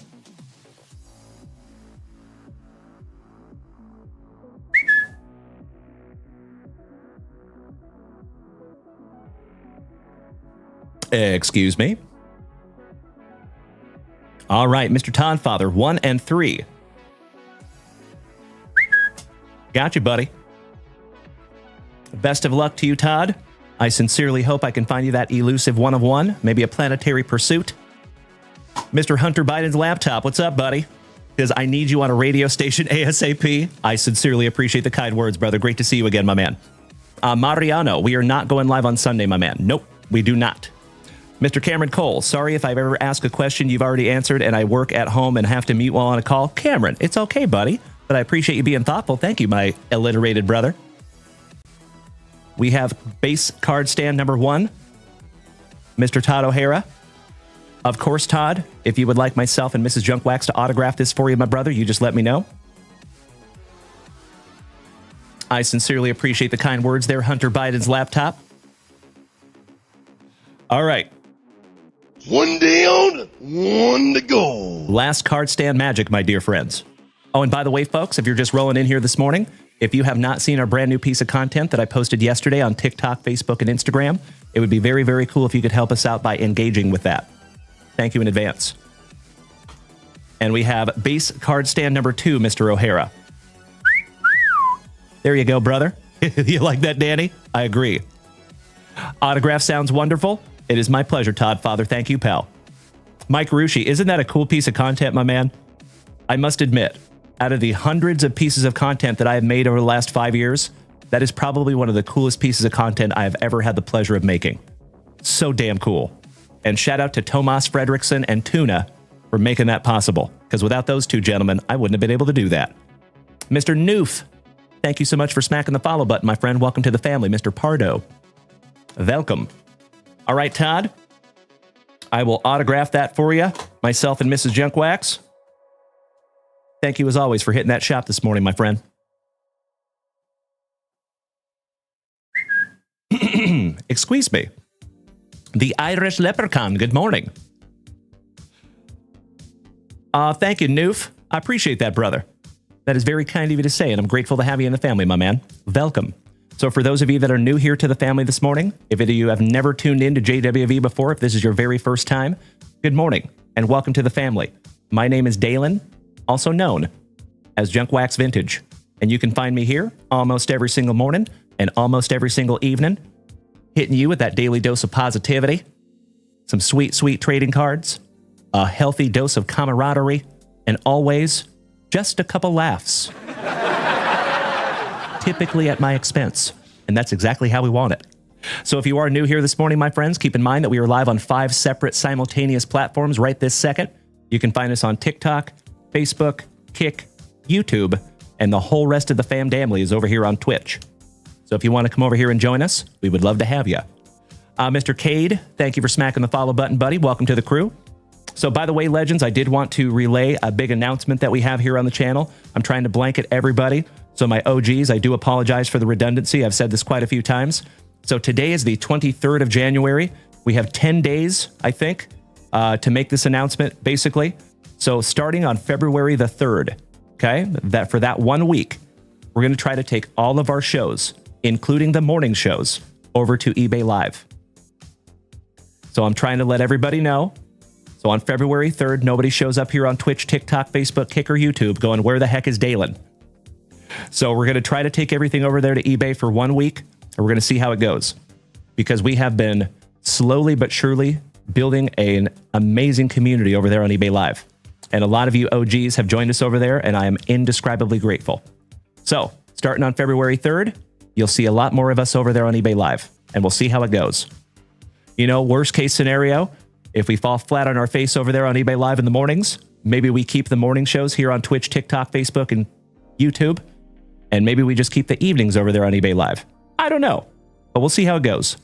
Excuse me. All right, Mr. Toddfather, 1 and 3. Got you, buddy. Best of luck to you, Todd. I sincerely hope I can find you that elusive 1 of 1, maybe a planetary pursuit. Mr. Hunter Biden's laptop, what's up, buddy? Because I need you on a radio station ASAP. I sincerely appreciate the kind words, brother. Great to see you again, my man. Mariano, we are not going live on Sunday, my man. Nope, we do not. Mr. Cameron Cole, sorry if I've ever asked a question you've already answered and I work at home and have to mute while on a call. Cameron, it's okay, buddy, but I appreciate you being thoughtful. Thank you, my alliterated brother. We have base card stand number 1, Mr. Todd O'Hara. Of course, Todd, if you would like myself and Mrs. Junkwax to autograph this for you, my brother, you just let me know. I sincerely appreciate the kind words there, Hunter Biden's laptop. All right. One down, one to go. Last card stand magic, my dear friends. Oh, and by the way, folks, if you're just rolling in here this morning, if you have not seen our brand new piece of content that I posted yesterday on TikTok, Facebook, and Instagram, it would be very, very cool if you could help us out by engaging with that. Thank you in advance. And we have base card stand number 2, Mr. O'Hara. There you go, brother. You like that, Danny? I agree. Autograph sounds wonderful. It is my pleasure, Todd Father. Thank you, pal. Mike Rushi, isn't that a cool piece of content, my man? I must admit, out of the hundreds of pieces of content that I have made over the last 5 years, that is probably one of the coolest pieces of content I have ever had the pleasure of making. So damn cool. And shout out to Tomas Fredrickson and Tuna for making that possible, because without those two gentlemen, I wouldn't have been able to do that. Mr. Noof, thank you so much for smacking the follow button, my friend. Welcome to the family. Mr. Pardo, welcome. All right, Todd, I will autograph that for you, myself and Mrs. Junkwax. Thank you, as always, for hitting that shop this morning, my friend. Excuse me. The Irish Leprechaun, good morning. Thank you, Noof. I appreciate that, brother. That is very kind of you to say, and I'm grateful to have you in the family, my man. Welcome. So for those of you that are new here to the family this morning, if any of you have never tuned in to JWV before, if this is your very first time, good morning, and welcome to the family. My name is Dalen, also known as JunkWaxVintage, and you can find me here almost every single morning and almost every single evening, hitting you with that daily dose of positivity, some sweet, sweet trading cards, a healthy dose of camaraderie, and always just a couple laughs. Typically at my expense, and that's exactly how we want it. So if you are new here this morning, my friends, keep in mind that we are live on 5 separate simultaneous platforms right this second. You can find us on TikTok, Facebook, Kick, YouTube, and the whole rest of the fam damly is over here on Twitch. So if you want to come over here and join us, we would love to have you. Mr. Cade, thank you for smacking the follow button, buddy. Welcome to the crew. So by the way, legends, I did want to relay a big announcement that we have here on the channel. I'm trying to blanket everybody. So my OGs, I do apologize for the redundancy. I've said this quite a few times. So today is the 23rd of January. We have 10 days, I think, to make this announcement, basically. So starting on February the 3rd, okay, that for that 1 week, we're going to try to take all of our shows, including the morning shows, over to eBay Live. So I'm trying to let everybody know. So on February 3rd, nobody shows up here on Twitch, TikTok, Facebook, Kick, or YouTube going, where the heck is Dalen? So we're going to try to take everything over there to eBay for 1 week, and we're going to see how it goes. Because we have been slowly but surely building an amazing community over there on eBay Live. And a lot of you OGs have joined us over there, and I am indescribably grateful. So starting on February 3rd, you'll see a lot more of us over there on eBay Live, and we'll see how it goes. You know, worst case scenario, if we fall flat on our face over there on eBay Live in the mornings, maybe we keep the morning shows here on Twitch, TikTok, Facebook, and YouTube. And maybe we just keep the evenings over there on eBay Live. I don't know, but we'll see how it goes.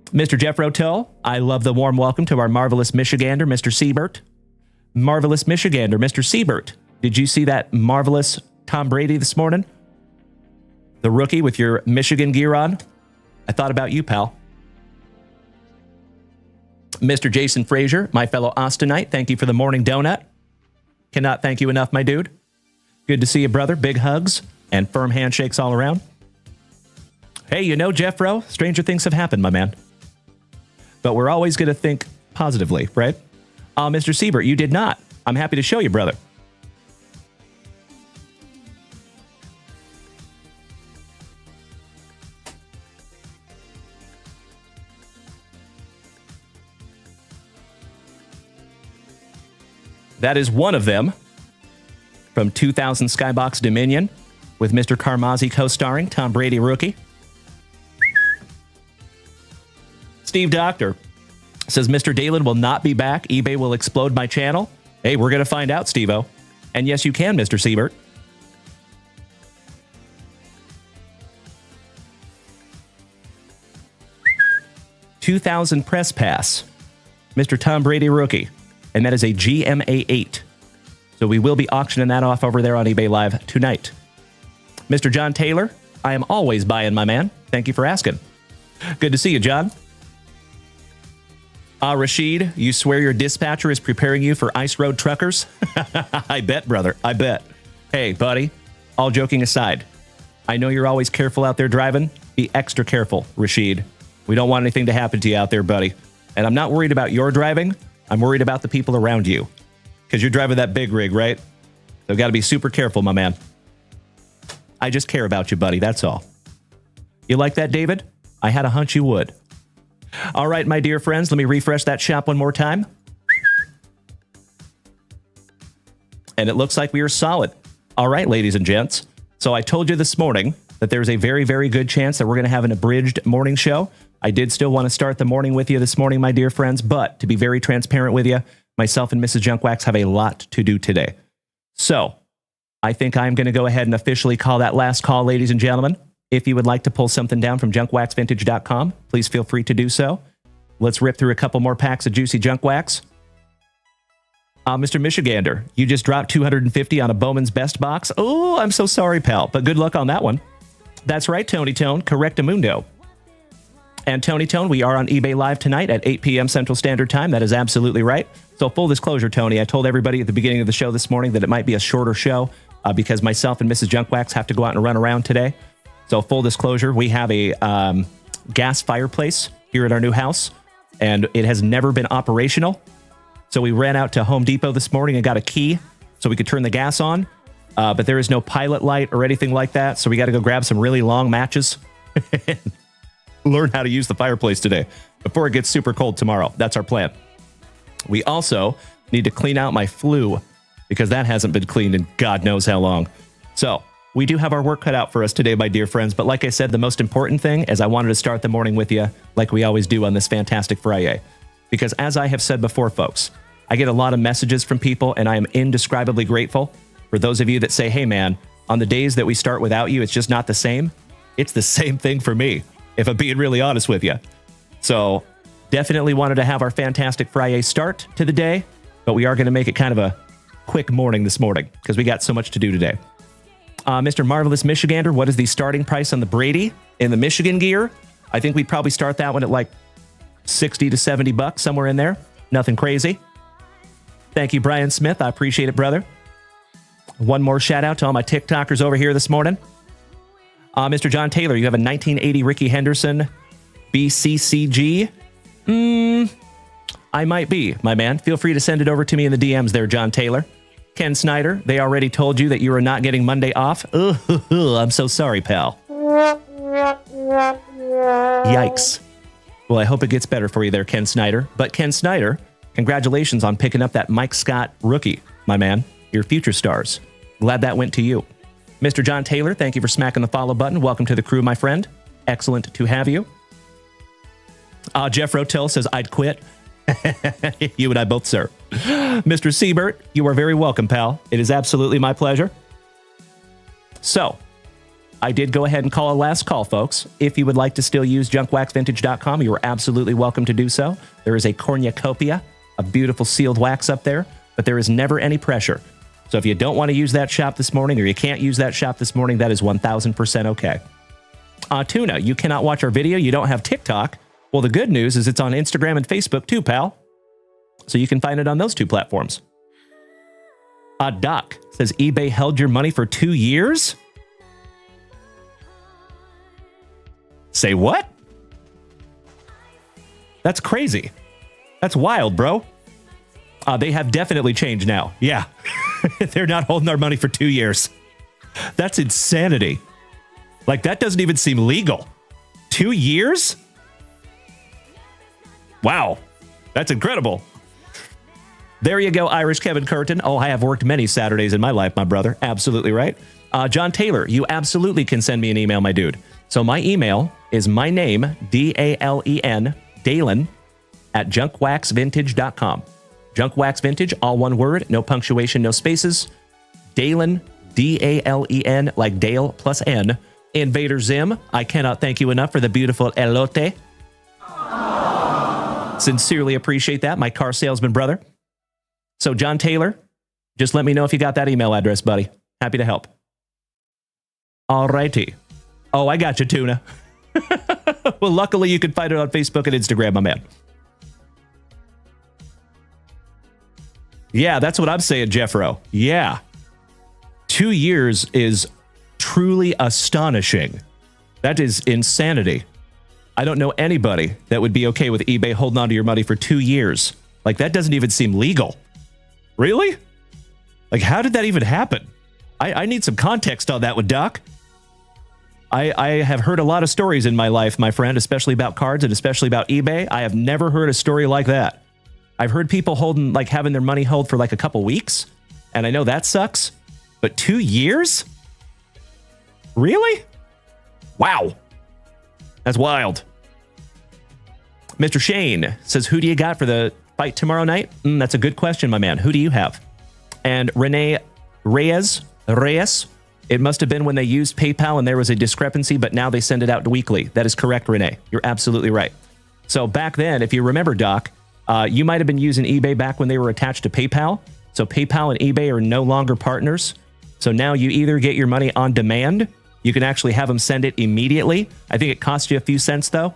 Mr. Jeff Rotel, I love the warm welcome to our marvelous Michigander, Mr. Siebert. Marvelous Michigander, Mr. Siebert. Did you see that marvelous Tom Brady this morning? The rookie with your Michigan gear on? I thought about you, pal. Mr. Jason Frazier, my fellow Austinite, thank you for the morning donut. Cannot thank you enough, my dude. Good to see you, brother. Big hugs and firm handshakes all around. Hey, you know, Jeffro, stranger things have happened, my man. But we're always going to think positively, right? Mr. Siebert, you did not. I'm happy to show you, brother. That is one of them. From 2000 Skybox Dominion, with Mr. Carmazzi co-starring, Tom Brady rookie. Steve Doctor says, Mr. Dalen will not be back. eBay will explode my channel. Hey, we're going to find out, Steve-O. And yes, you can, Mr. Siebert. $2,000 press pass, Mr. Tom Brady rookie. And that is a GMA8. So we will be auctioning that off over there on eBay Live tonight. Mr. John Taylor, I am always buying, my man. Thank you for asking. Good to see you, John. Rashid, you swear your dispatcher is preparing you for ice road truckers? I bet, brother. I bet. Hey, buddy, all joking aside, I know you're always careful out there driving. Be extra careful, Rashid. We don't want anything to happen to you out there, buddy. And I'm not worried about your driving. I'm worried about the people around you. Because you're driving that big rig, right? So got to be super careful, my man. I just care about you, buddy. That's all. You like that, David? I had a hunch you would. All right, my dear friends, let me refresh that shop one more time. And it looks like we are solid. All right, ladies and gents. So I told you this morning that there's a very, very good chance that we're going to have an abridged morning show. I did still want to start the morning with you this morning, my dear friends, but to be very transparent with you, myself and Mrs. JunkWax have a lot to do today. So I think I'm going to go ahead and officially call that last call, ladies and gentlemen. If you would like to pull something down from JunkWaxVintage.com, please feel free to do so. Let's rip through a couple more packs of juicy junk wax. Mr. Michigander, you just dropped 250 on a Bowman's Best box. Oh, I'm so sorry, pal, but good luck on that one. That's right, Tony Tone, correctamundo. And Tony Tone, we are on eBay Live tonight at 8 p.m. Central Standard Time. That is absolutely right. So full disclosure, Tony, I told everybody at the beginning of the show this morning that it might be a shorter show because myself and Mrs. JunkWax have to go out and run around today. So full disclosure, we have a gas fireplace here at our new house, and it has never been operational. So we ran out to Home Depot this morning and got a key so we could turn the gas on, but there is no pilot light or anything like that, so we got to go grab some really long matches and learn how to use the fireplace today before it gets super cold tomorrow. That's our plan. We also need to clean out my flue because that hasn't been cleaned in God knows how long. So we do have our work cut out for us today, my dear friends. But like I said, the most important thing is I wanted to start the morning with you like we always do on this Fantastic Friday. Because as I have said before, folks, I get a lot of messages from people, and I am indescribably grateful for those of you that say, hey, man, on the days that we start without you, it's just not the same. It's the same thing for me, if I'm being really honest with you. So definitely wanted to have our Fantastic Friday start to the day, but we are going to make it kind of a quick morning this morning because we got so much to do today. Mr. Marvelous Michigander, what is the starting price on the Brady in the Michigan gear? I think we'd probably start that one at like 60 to 70 bucks, somewhere in there. Nothing crazy. Thank you, Brian Smith. I appreciate it, brother. One more shout out to all my TikTokers over here this morning. Mr. John Taylor, you have a 1980 Ricky Henderson BCCG. I might be, my man. Feel free to send it over to me in the DMs there, John Taylor. Ken Snyder, they already told you that you are not getting Monday off. I'm so sorry, pal. Yikes. Well, I hope it gets better for you there, Ken Snyder. But Ken Snyder, congratulations on picking up that Mike Scott rookie, my man. Your future stars. Glad that went to you. Mr. John Taylor, thank you for smacking the follow button. Welcome to the crew, my friend. Excellent to have you. Jeff Rotel says, I'd quit. You and I both, sir. Mr. Siebert, you are very welcome, pal. It is absolutely my pleasure. So, I did go ahead and call a last call, folks. If you would like to still use JunkWaxVintage.com, you are absolutely welcome to do so. There is a cornucopia of beautiful sealed wax up there, but there is never any pressure. So if you don't want to use that shop this morning, or you can't use that shop this morning, that is 1000% okay. Tuna, you cannot watch our video. You don't have TikTok. Well, the good news is it's on Instagram and Facebook too, pal. So you can find it on those two platforms. Doc says eBay held your money for 2 years? Say what? That's crazy. That's wild, bro. They have definitely changed now. Yeah. They're not holding our money for 2 years. That's insanity. Like, that doesn't even seem legal. 2 years? Wow. That's incredible. There you go, Irish Kevin Curtin. Oh, I have worked many Saturdays in my life, my brother. Absolutely right. John Taylor, you absolutely can send me an email, my dude. So my email is my name, D-A-L-E-N, Dalen, at JunkWaxVintage.com. JunkWaxVintage, all one word, no punctuation, no spaces. Dalen, D-A-L-E-N, like Dale plus N. Invader Zim, I cannot thank you enough for the beautiful elote. Sincerely appreciate that, my car salesman brother. So John Taylor, just let me know if you got that email address, buddy. Happy to help. All righty. Oh, I got you, Tuna. Well, luckily you can find it on Facebook and Instagram, my man. Yeah, that's what I'm saying, Jeffro. Yeah. 2 years is truly astonishing. That is insanity. I don't know anybody that would be okay with eBay holding on to your money for 2 years. Like, that doesn't even seem legal. Really? Like, how did that even happen? I need some context on that one, Doc. I have heard a lot of stories in my life, my friend, especially about cards and especially about eBay. I have never heard a story like that. I've heard people having their money held for like a couple weeks, and I know that sucks, but 2 years? Really? Wow. That's wild. Mr. Shane says, who do you got for the fight tomorrow night? That's a good question, my man. Who do you have? And Renee Reyes, it must have been when they used PayPal and there was a discrepancy, but now they send it out weekly. That is correct, Renee. You're absolutely right. So back then, if you remember, Doc, you might have been using eBay back when they were attached to PayPal. So PayPal and eBay are no longer partners. So now you either get your money on demand, you can actually have them send it immediately. I think it costs you a few cents though,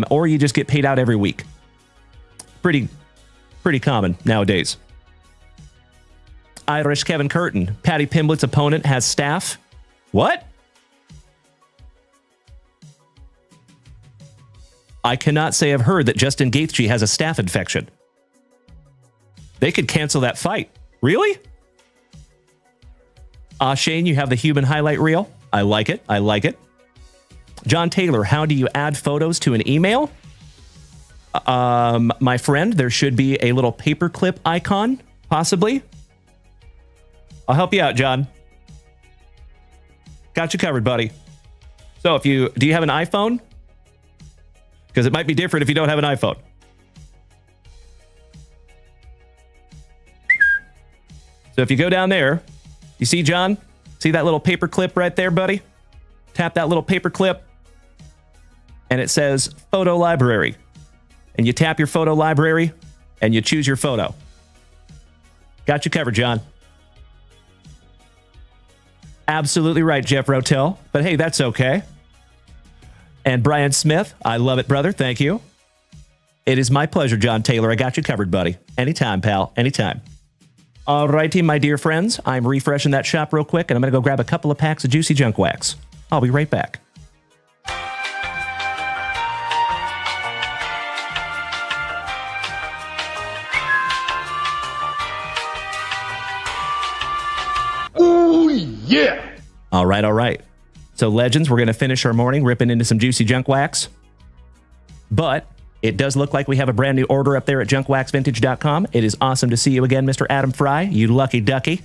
or you just get paid out every week. Pretty common nowadays. Irish Kevin Curtin. Patty Pimblett's opponent has staph. What? I cannot say I've heard that Justin Gaethje has a staph infection. They could cancel that fight. Really? Shane, you have the human highlight reel. I like it. I like it. John Taylor, how do you add photos to an email? My friend, there should be a little paperclip icon, possibly. I'll help you out, John. Got you covered, buddy. So do you have an iPhone? Because it might be different if you don't have an iPhone. So if you go down there, you see, John? See that little paper clip right there, buddy? Tap that little paper clip, and it says Photo Library. And you tap your photo library, and you choose your photo. Got you covered, John. Absolutely right, Jeff Rotel. But hey, that's okay. And Brian Smith, I love it, brother. Thank you. It is my pleasure, John Taylor. I got you covered, buddy. Anytime, pal. Anytime. All righty, my dear friends. I'm refreshing that shop real quick, and I'm going to go grab a couple of packs of juicy junk wax. I'll be right back. Ooh, yeah. All right, all right. So, legends, we're going to finish our morning ripping into some juicy junk wax. But it does look like we have a brand new order up there at JunkWaxVintage.com. It is awesome to see you again, Mr. Adam Fry, you lucky ducky.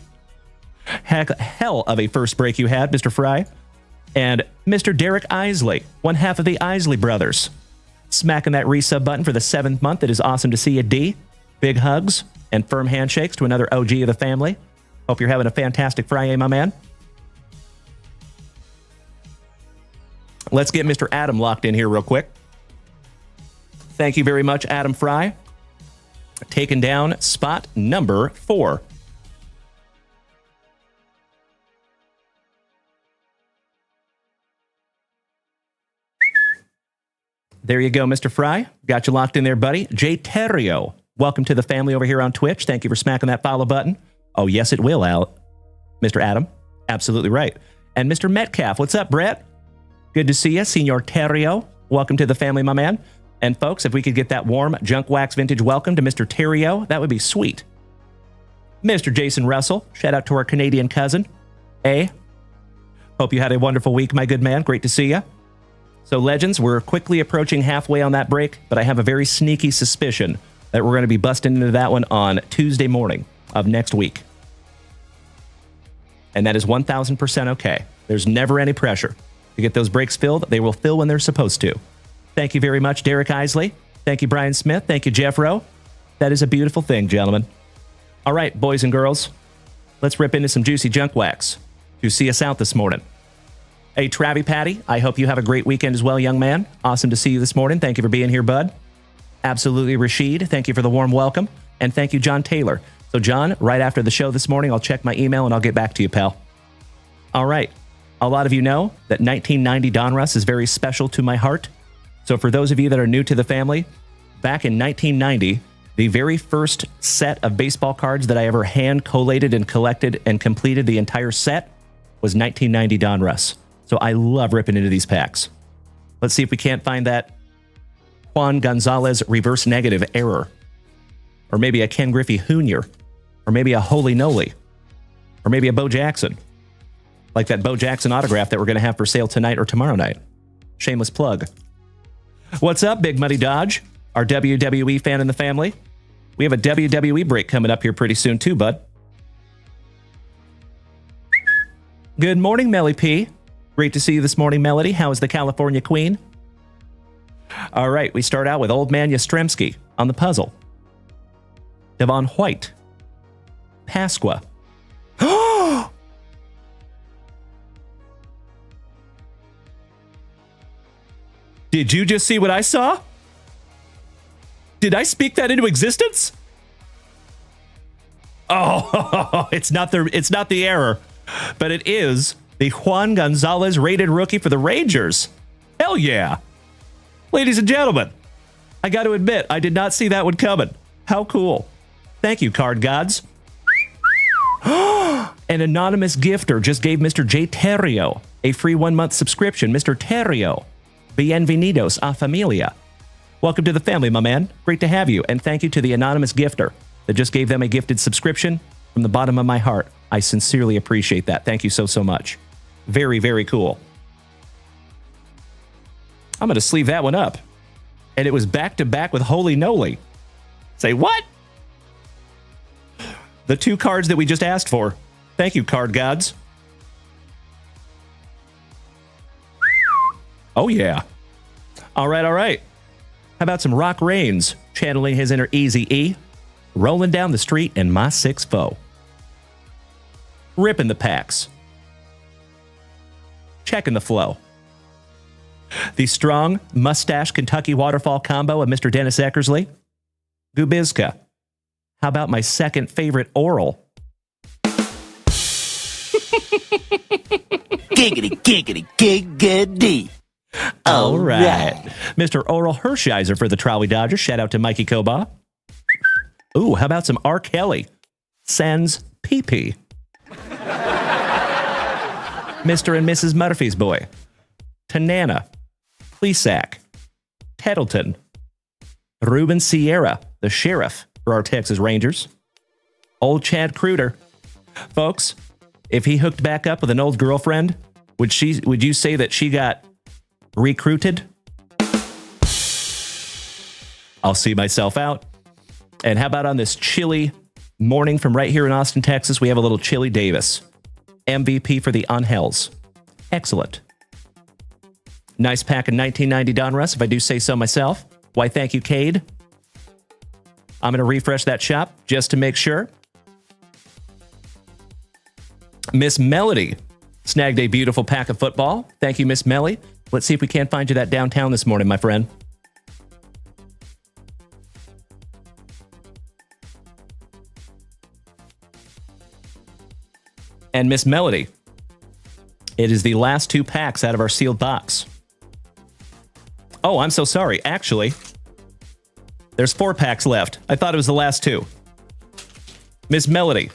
Hell of a first break you had, Mr. Fry. And Mr. Derek Isley, one half of the Isley brothers. Smacking that resub button for the 7th month. It is awesome to see you, D. Big hugs and firm handshakes to another OG of the family. Hope you're having a fantastic Friday, my man. Let's get Mr. Adam locked in here real quick. Thank you very much, Adam Fry. Taking down spot number 4. There you go, Mr. Fry. Got you locked in there, buddy. Jay Terrio, welcome to the family over here on Twitch. Thank you for smacking that follow button. Oh, yes, it will, Mr. Adam. Absolutely right. And Mr. Metcalf, what's up, Brett? Good to see you, Senor Terrio. Welcome to the family, my man. And folks, if we could get that warm Junk Wax Vintage welcome to Mr. Terrio, that would be sweet. Mr. Jason Russell, shout out to our Canadian cousin. Hope you had a wonderful week, my good man. Great to see you. So, legends, we're quickly approaching halfway on that break, but I have a very sneaky suspicion that we're going to be busting into that one on Tuesday morning of next week. And that is 1,000% okay. There's never any pressure to get those breaks filled. They will fill when they're supposed to. Thank you very much, Derek Isley. Thank you, Brian Smith. Thank you, Jeff Rowe. That is a beautiful thing, gentlemen. All right, boys and girls, let's rip into some juicy junk wax to see us out this morning. Hey, Travie Patty, I hope you have a great weekend as well, young man. Awesome to see you this morning. Thank you for being here, bud. Absolutely, Rashid. Thank you for the warm welcome. And thank you, John Taylor. So, John, right after the show this morning, I'll check my email and I'll get back to you, pal. All right. A lot of you know that 1990 Donruss is very special to my heart. So for those of you that are new to the family, back in 1990, The very first set of baseball cards that I ever hand collated and collected and completed the entire set was 1990 Donruss. So I love ripping into these packs. Let's see if we can't find that Juan Gonzalez reverse negative error. Or maybe a Ken Griffey Jr. Or maybe a Holy Noli. Or maybe a Bo Jackson. Like that Bo Jackson autograph that we're going to have for sale tonight or tomorrow night. Shameless plug. What's up, Big Money Dodge? Our WWE fan in the family. We have a WWE break coming up here pretty soon too, bud. Good morning, Melly P. Great to see you this morning, Melody. How is the California Queen? All right, we start out with Old Man Yastrzemski on the puzzle. Devon White. Pasqua. Did you just see what I saw? Did I speak that into existence? Oh, it's not the error, but it is the Juan Gonzalez rated rookie for the Rangers. Hell yeah. Ladies and gentlemen, I got to admit, I did not see that one coming. How cool. Thank you, card gods. An anonymous gifter just gave Mr. J. Terrio a free 1-month subscription. Mr. Terrio, bienvenidos a familia. Welcome to the family, my man. Great to have you. And thank you to the anonymous gifter that just gave them a gifted subscription. From the bottom of my heart, I sincerely appreciate that. Thank you so, so much. Very, very cool. I'm going to sleeve that one up. And it was back to back with Holy Noli. Say what? The 2 cards that we just asked for. Thank you, card gods. Oh, yeah. All right, all right. How about some Rock Reigns channeling his inner Eazy-E, rolling down the street in my 6'4". Ripping the packs. Checking the flow. The strong mustache Kentucky waterfall combo of Mr. Dennis Eckersley. Gubizka. How about my second favorite oral? Giggity, giggity, giggity. All right. Mr. Oral Hershiser for the Trolley Dodgers. Shout out to Mikey Koba. Ooh, how about some R. Kelly? Sans PP. Mr. and Mrs. Murphy's boy. Tanana. Plesac. Tettleton. Ruben Sierra, the sheriff for our Texas Rangers. Old Chad Kruder. Folks, if he hooked back up with an old girlfriend, would you say that she got recruited? I'll see myself out. And how about on this chilly morning from right here in Austin, Texas, we have a little Chili Davis. MVP for the Unhells. Excellent. Nice pack of 1990 Donruss, if I do say so myself. Why, thank you, Cade. I'm going to refresh that shop just to make sure. Miss Melody snagged a beautiful pack of football. Thank you, Miss Melly. Let's see if we can't find you that downtown this morning, my friend. And Miss Melody, it is the last 2 packs out of our sealed box. Oh, I'm so sorry. Actually, there's 4 packs left. I thought it was the last 2. Miss Melody,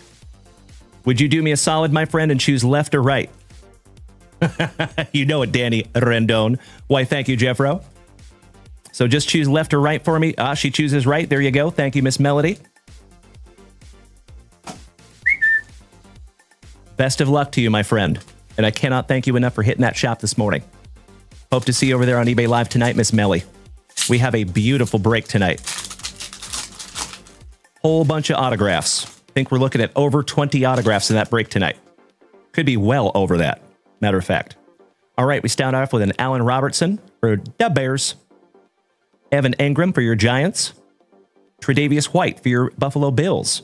would you do me a solid, my friend, and choose left or right? You know it, Danny Rendon. Why, thank you, Jeffro. So just choose left or right for me. She chooses right. There you go. Thank you, Miss Melody. Best of luck to you, my friend. And I cannot thank you enough for hitting that shop this morning. Hope to see you over there on eBay Live tonight, Miss Melly. We have a beautiful break tonight. Whole bunch of autographs. I think we're looking at over 20 autographs in that break tonight. Could be well over that, matter of fact. All right, we start off with an Allen Robertson for the Bears. Evan Engram for your Giants. Tre'Davious White for your Buffalo Bills.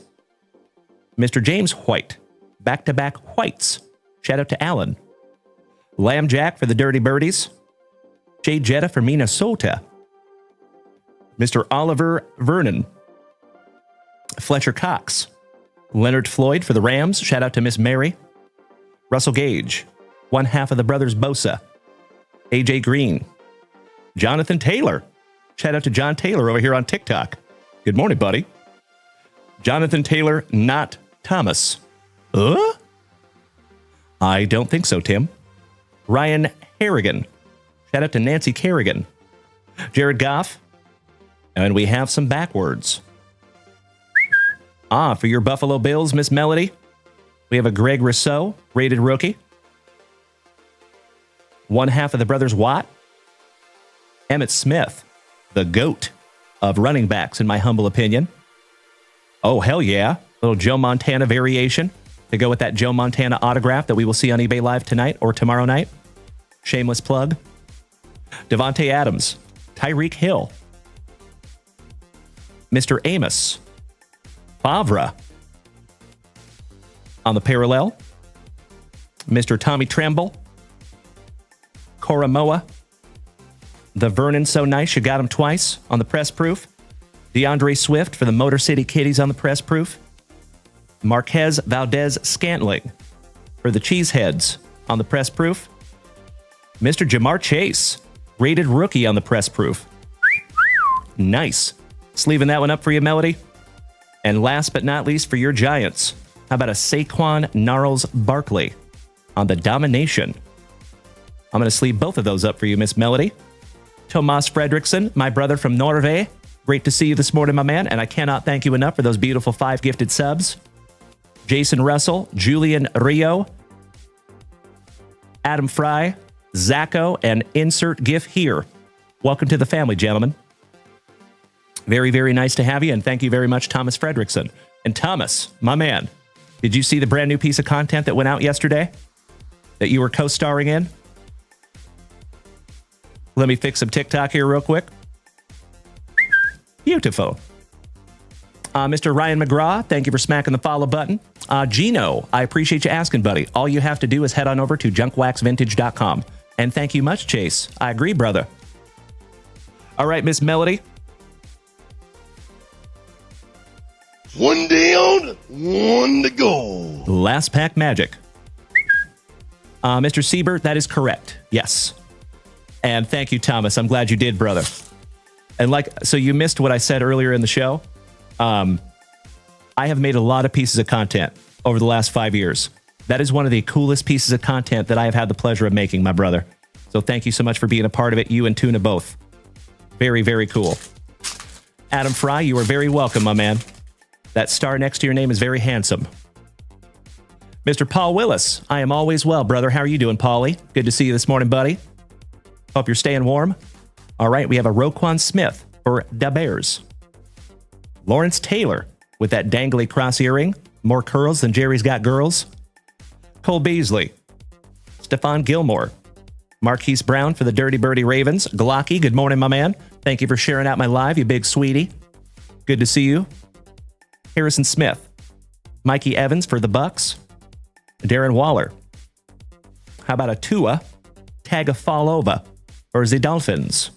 Mr. James White. Back-to-back whites. Shout out to Allen. Lamb Jack for the Dirty Birdies. Jay Jetta for Minnesota. Mr. Oliver Vernon. Fletcher Cox. Leonard Floyd for the Rams. Shout out to Miss Mary. Russell Gage. One half of the brothers Bosa. AJ Green. Jonathan Taylor. Shout out to John Taylor over here on TikTok. Good morning, buddy. Jonathan Taylor, not Thomas. I don't think so, Tim. Ryan Harrigan. Shout out to Nancy Kerrigan. Jared Goff. And we have some backwards. For your Buffalo Bills, Miss Melody, we have a Greg Rousseau, rated rookie. One half of the brothers Watt. Emmitt Smith, the GOAT of running backs, in my humble opinion. Oh, hell yeah. Little Joe Montana variation to go with that Joe Montana autograph that we will see on eBay Live tonight or tomorrow night. Shameless plug. Devontae Adams, Tyreek Hill, Mr. Amos, Favre on the parallel, Mr. Tommy Tremble, Koromoa, the Vernon So Nice, you got him twice on the press proof, DeAndre Swift for the Motor City Kitties on the press proof, Marquez Valdez Scantling for the Cheeseheads on the press proof, Mr. Jamar Chase, rated rookie on the press proof. Nice. Sleeving that one up for you, Melody. And last but not least, for your Giants, how about a Saquon Gnarls Barkley on the Domination? I'm going to sleeve both of those up for you, Miss Melody. Tomas Fredrickson, my brother from Norway. Great to see you this morning, my man, and I cannot thank you enough for those beautiful 5 gifted subs. Jason Russell, Julian Rio, Adam Fry, Zacho, and insert GIF here. Welcome to the family, gentlemen. Very, very nice to have you, and thank you very much, Thomas Fredrickson. And Thomas, my man, did you see the brand new piece of content that went out yesterday that you were co-starring in? Let me fix some TikTok here real quick. Beautiful. Mr. Ryan McGraw, thank you for smacking the follow button. Gino, I appreciate you asking, buddy. All you have to do is head on over to JunkWaxVintage.com. And thank you much, Chase. I agree, brother. All right, Miss Melody. One down, one to go. Last pack magic. Mr. Siebert, that is correct. Yes. And thank you, Thomas. I'm glad you did, brother. And so you missed what I said earlier in the show. I have made a lot of pieces of content over the last 5 years. That is one of the coolest pieces of content that I have had the pleasure of making, my brother. So thank you so much for being a part of it, you and Tuna both. Very, very cool. Adam Fry, you are very welcome, my man. That star next to your name is very handsome. Mr. Paul Willis, I am always well, brother. How are you doing, Paulie? Good to see you this morning, buddy. Hope you're staying warm. All right, we have a Roquan Smith for Da Bears. Lawrence Taylor with that dangly cross earring. More curls than Jerry's got girls. Cole Beasley. Stephon Gilmore. Marquise Brown for the Dirty Birdie Ravens. Glocky, good morning, my man. Thank you for sharing out my live, you big sweetie. Good to see you. Harrison Smith. Mikey Evans for the Bucks. Darren Waller. How about a Tua Tagovailoa for the Dolphins?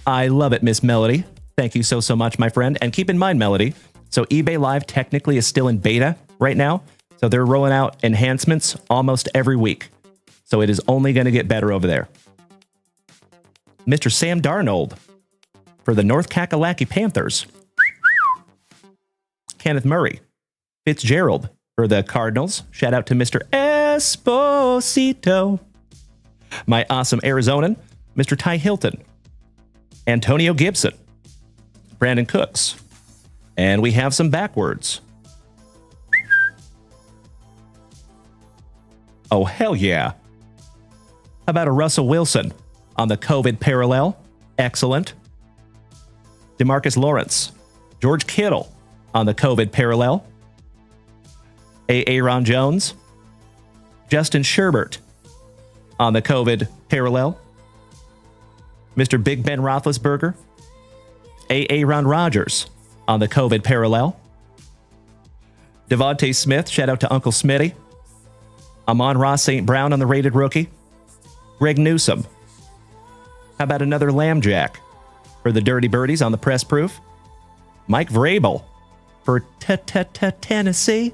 I love it, Miss Melody. Thank you so much, my friend. And keep in mind, Melody, so eBay Live technically is still in beta right now. So they're rolling out enhancements almost every week. So it is only going to get better over there. Mr. Sam Darnold for the North Kakalaki Panthers. Kenneth Murray. Fitzgerald for the Cardinals. Shout out to Mr. Esposito. My awesome Arizonan, Mr. Ty Hilton. Antonio Gibson. Brandon Cooks. And we have some backwards. Oh, hell yeah. How about a Russell Wilson on the COVID parallel? Excellent. DeMarcus Lawrence. George Kittle on the COVID parallel. Aaron Jones. Justin Sherbert on the COVID parallel. Mr. Big Ben Roethlisberger. Aaron Rodgers on the COVID parallel. Devontae Smith, shout out to Uncle Smitty. Amon-Ra St. Brown on the rated rookie. Greg Newsome. How about another Lambjack for the Dirty Birdies on the press proof? Mike Vrabel for Tennessee.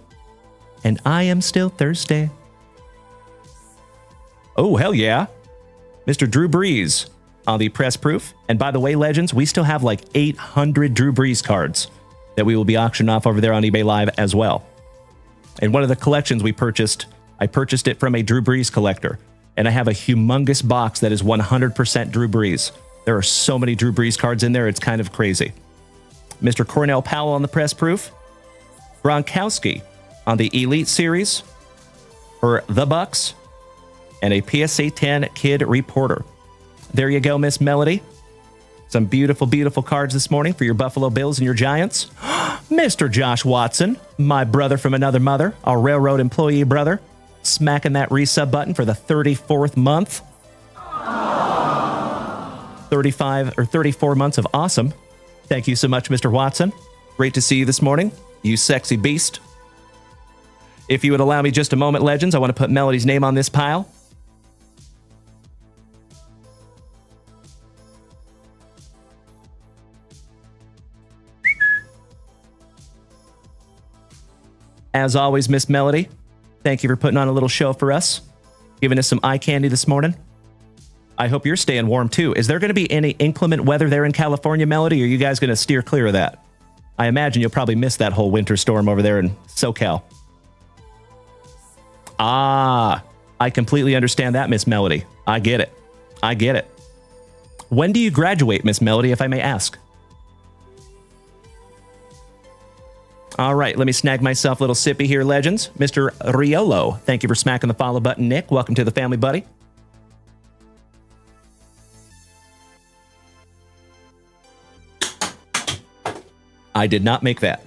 And I am still thirsty. Oh, hell yeah. Mr. Drew Brees on the press proof. And by the way, legends, we still have like 800 Drew Brees cards that we will be auctioning off over there on eBay Live as well. And one of the collections we purchased, I purchased it from a Drew Brees collector. And I have a humongous box that is 100% Drew Brees. There are so many Drew Brees cards in there, it's kind of crazy. Mr. Cornell Powell on the press proof. Gronkowski on the Elite Series for the Bucks. And a PSA 10 Kid Reporter. There you go, Miss Melody. Some beautiful, beautiful cards this morning for your Buffalo Bills and your Giants. Mr. Josh Watson, my brother from another mother, our railroad employee brother, smacking that resub button for the 34th month. 35 or 34 months of awesome. Thank you so much, Mr. Watson. Great to see you this morning, you sexy beast. If you would allow me just a moment, legends, I want to put Melody's name on this pile. As always, Miss Melody, thank you for putting on a little show for us, giving us some eye candy this morning. I hope you're staying warm, too. Is there going to be any inclement weather there in California, Melody, or are you guys going to steer clear of that? I imagine you'll probably miss that whole winter storm over there in SoCal. Ah, I completely understand that, Miss Melody. I get it. I get it. When do you graduate, Miss Melody, if I may ask? All right, let me snag myself a little sippy here, legends. Mr. Riolo, thank you for smacking the follow button. Nick, welcome to the family, buddy. I did not make that,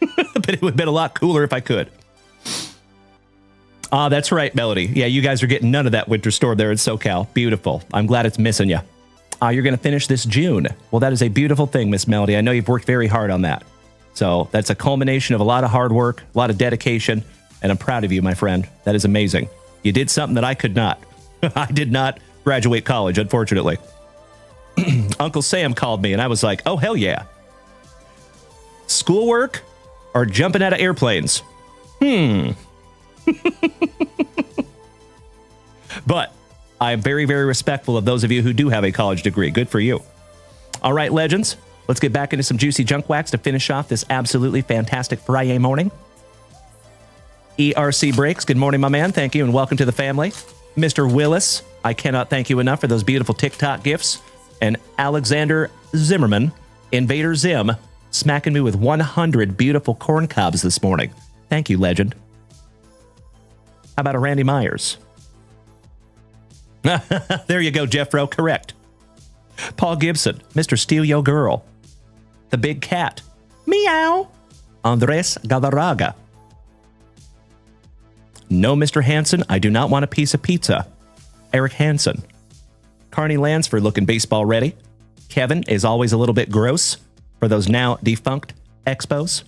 but it would have been a lot cooler if I could. Ah, that's right, Melody. Yeah, you guys are getting none of that winter storm there in SoCal. Beautiful. I'm glad it's missing you. You're going to finish this June. Well, that is a beautiful thing, Miss Melody. I know you've worked very hard on that. So that's a culmination of a lot of hard work, a lot of dedication, and I'm proud of you, my friend. That is amazing. You did something that I could not. I did not graduate college, unfortunately. Uncle Sam called me, and I was like, oh, hell yeah. Schoolwork or jumping out of airplanes? But I am very, very respectful of those of you who do have a college degree. Good for you. All right, legends. Let's get back into some juicy junk wax to finish off this absolutely fantastic Friday morning. ERC Breaks, good morning, my man. Thank you, and welcome to the family. Mr. Willis, I cannot thank you enough for those beautiful TikTok gifts. And Alexander Zimmerman, Invader Zim, smacking me with 100 beautiful corn cobs this morning. Thank you, legend. How about a Randy Myers? There you go, Jeffro, correct. Paul Gibson, Mr. Steal Yo Girl. The Big Cat. Meow. Andres Galarraga. No, Mr. Hansen, I do not want a piece of pizza. Eric Hansen. Carney Lansford looking baseball ready. Kevin is always a little bit gross for those now defunct Expos.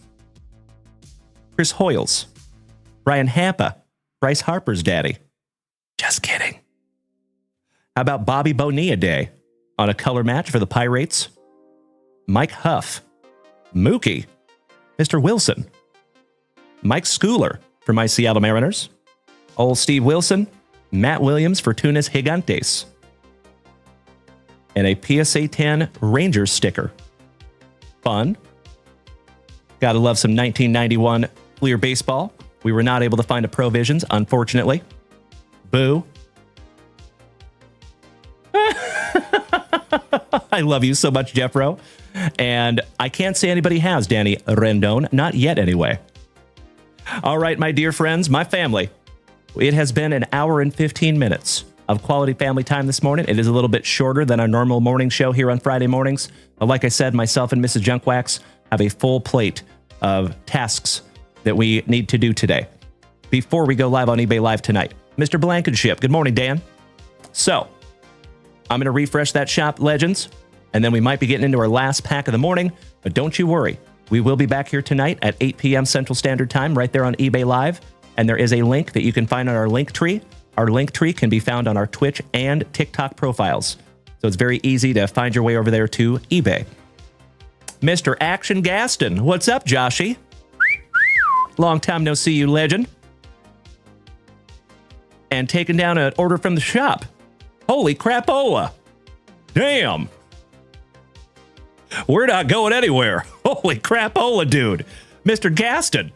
Chris Hoyles. Brian Hampa. Bryce Harper's daddy. Just kidding. How about Bobby Bonilla Day on a color match for the Pirates? Mike Huff. Mookie. Mr. Wilson. Mike Schooler for my Seattle Mariners. Old Steve Wilson. Matt Williams for Tunas Gigantes. And a PSA 10 Rangers sticker. Fun. Gotta love some 1991 Fleer baseball. We were not able to find a Provisions, unfortunately. Boo. I love you so much, Jeffro. And I can't say anybody has, Danny Rendon. Not yet, anyway. All right, my dear friends, my family. It has been an hour and 15 minutes of quality family time this morning. It is a little bit shorter than our normal morning show here on Friday mornings. But like I said, myself and Mrs. Junkwax have a full plate of tasks that we need to do today before we go live on eBay Live tonight. Mr. Blankenship, good morning, Dan. So, I'm going to refresh that shop, legends, and then we might be getting into our last pack of the morning, but don't you worry. We will be back here tonight at 8 p.m. Central Standard Time right there on eBay Live, and there is a link that you can find on our link tree. Our link tree can be found on our Twitch and TikTok profiles, so it's very easy to find your way over there to eBay. Mr. Action Gaston, what's up, Joshy? Long time no see, you legend. And taking down an order from the shop. Holy crapola. Damn. We're not going anywhere. Holy crapola, dude. Mr. Gaston,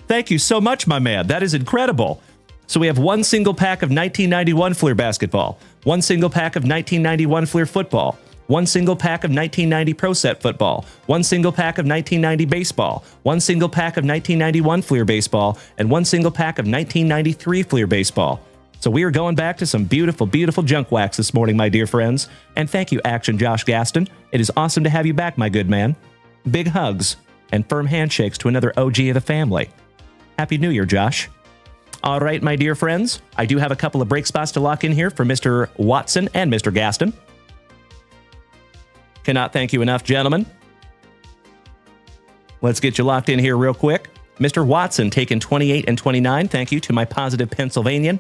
thank you so much, my man. That is incredible. So we have one single pack of 1991 Fleer basketball, one single pack of 1991 Fleer football, one single pack of 1990 Pro Set football, one single pack of 1990 baseball, one single pack of 1991 Fleer baseball, and one single pack of 1993 Fleer baseball. So we are going back to some beautiful, beautiful junk wax this morning, my dear friends. And thank you, Action Josh Gaston. It is awesome to have you back, my good man. Big hugs and firm handshakes to another OG of the family. Happy New Year, Josh. All right, my dear friends, I do have a couple of break spots to lock in here for Mr. Watson and Mr. Gaston. Cannot thank you enough, gentlemen. Let's get you locked in here real quick. Mr. Watson taking 28 and 29. Thank you to my positive Pennsylvanian.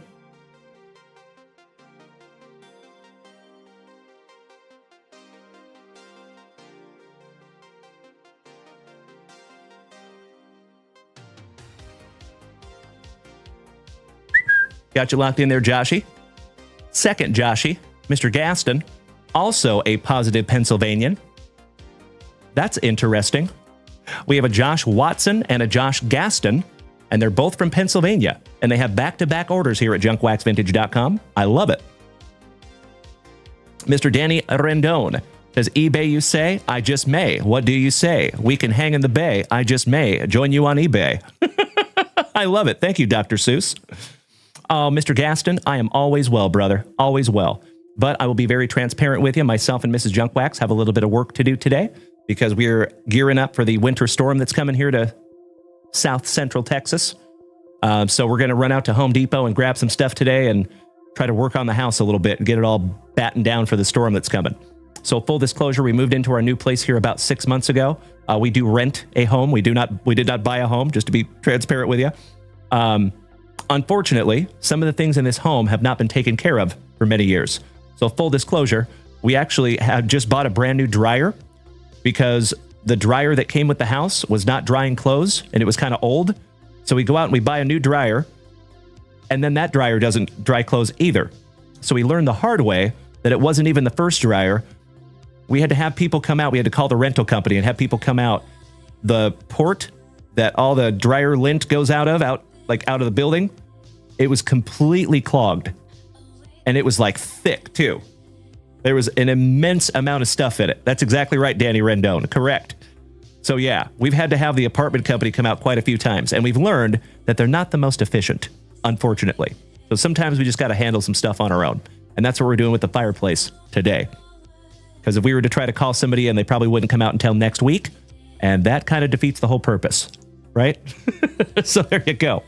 Got you locked in there, Joshy. Second, Joshy, Mr. Gaston, also a positive Pennsylvanian. That's interesting. We have a Josh Watson and a Josh Gaston, and they're both from Pennsylvania, and they have back-to-back orders here at JunkWaxVintage.com. I love it. Mr. Danny Rendon says, eBay you say? I just may. What do you say? We can hang in the bay. I just may. Join you on eBay. I love it. Thank you, Dr. Seuss. Mr. Gaston, I am always well, brother. Always well. But I will be very transparent with you. Myself and Mrs. Junkwax have a little bit of work to do today because we're gearing up for the winter storm that's coming here to South Central Texas. So we're going to run out to Home Depot and grab some stuff today and try to work on the house a little bit and get it all battened down for the storm that's coming. So full disclosure, we moved into our new place here about 6 months ago. We do rent a home. We did not buy a home, just to be transparent with you. Unfortunately, some of the things in this home have not been taken care of for many years. So full disclosure, we actually had just bought a brand new dryer because the dryer that came with the house was not drying clothes and it was kind of old. So we go out and we buy a new dryer and then that dryer doesn't dry clothes either. So we learned the hard way that it wasn't even the first dryer. We had to have people come out. We had to call the rental company and have people come out. The port that all the dryer lint goes out of the building, it was completely clogged. And it was like thick too. There was an immense amount of stuff in it. That's exactly right, Danny Rendon. Correct. So yeah, we've had to have the apartment company come out quite a few times. And we've learned that they're not the most efficient, unfortunately. So sometimes we just got to handle some stuff on our own. And that's what we're doing with the fireplace today. Because if we were to try to call somebody in, they probably wouldn't come out until next week. And that kind of defeats the whole purpose, right? So there you go.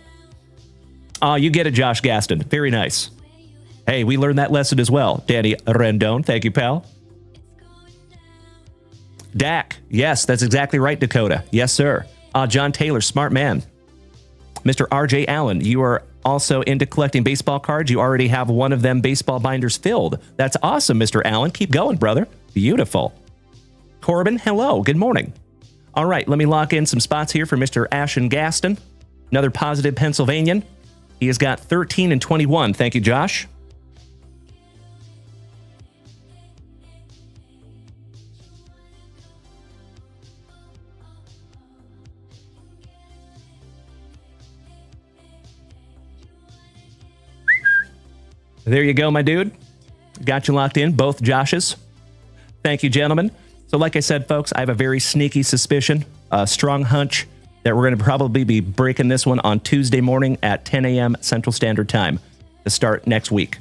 You get it, Josh Gaston. Very nice. Hey, we learned that lesson as well. Danny Rendon. Thank you, pal. Dak. Yes, that's exactly right, Dakota. Yes, sir. John Taylor. Smart man. Mr. RJ Allen. You are also into collecting baseball cards. You already have one of them baseball binders filled. That's awesome, Mr. Allen. Keep going, brother. Beautiful. Corbin. Hello. Good morning. All right, let me lock in some spots here for Mr. Ashen Gaston. Another positive Pennsylvanian. He has got 13 and 21. Thank you, Josh. There you go, my dude. Got you locked in, both Joshes. Thank you, gentlemen. So like I said, folks, I have a very sneaky suspicion, a strong hunch that we're going to probably be breaking this one on Tuesday morning at 10 a.m. Central Standard Time to start next week.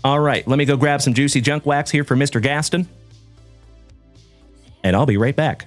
All right, let me go grab some juicy junk wax here for Mr. Gaston, and I'll be right back.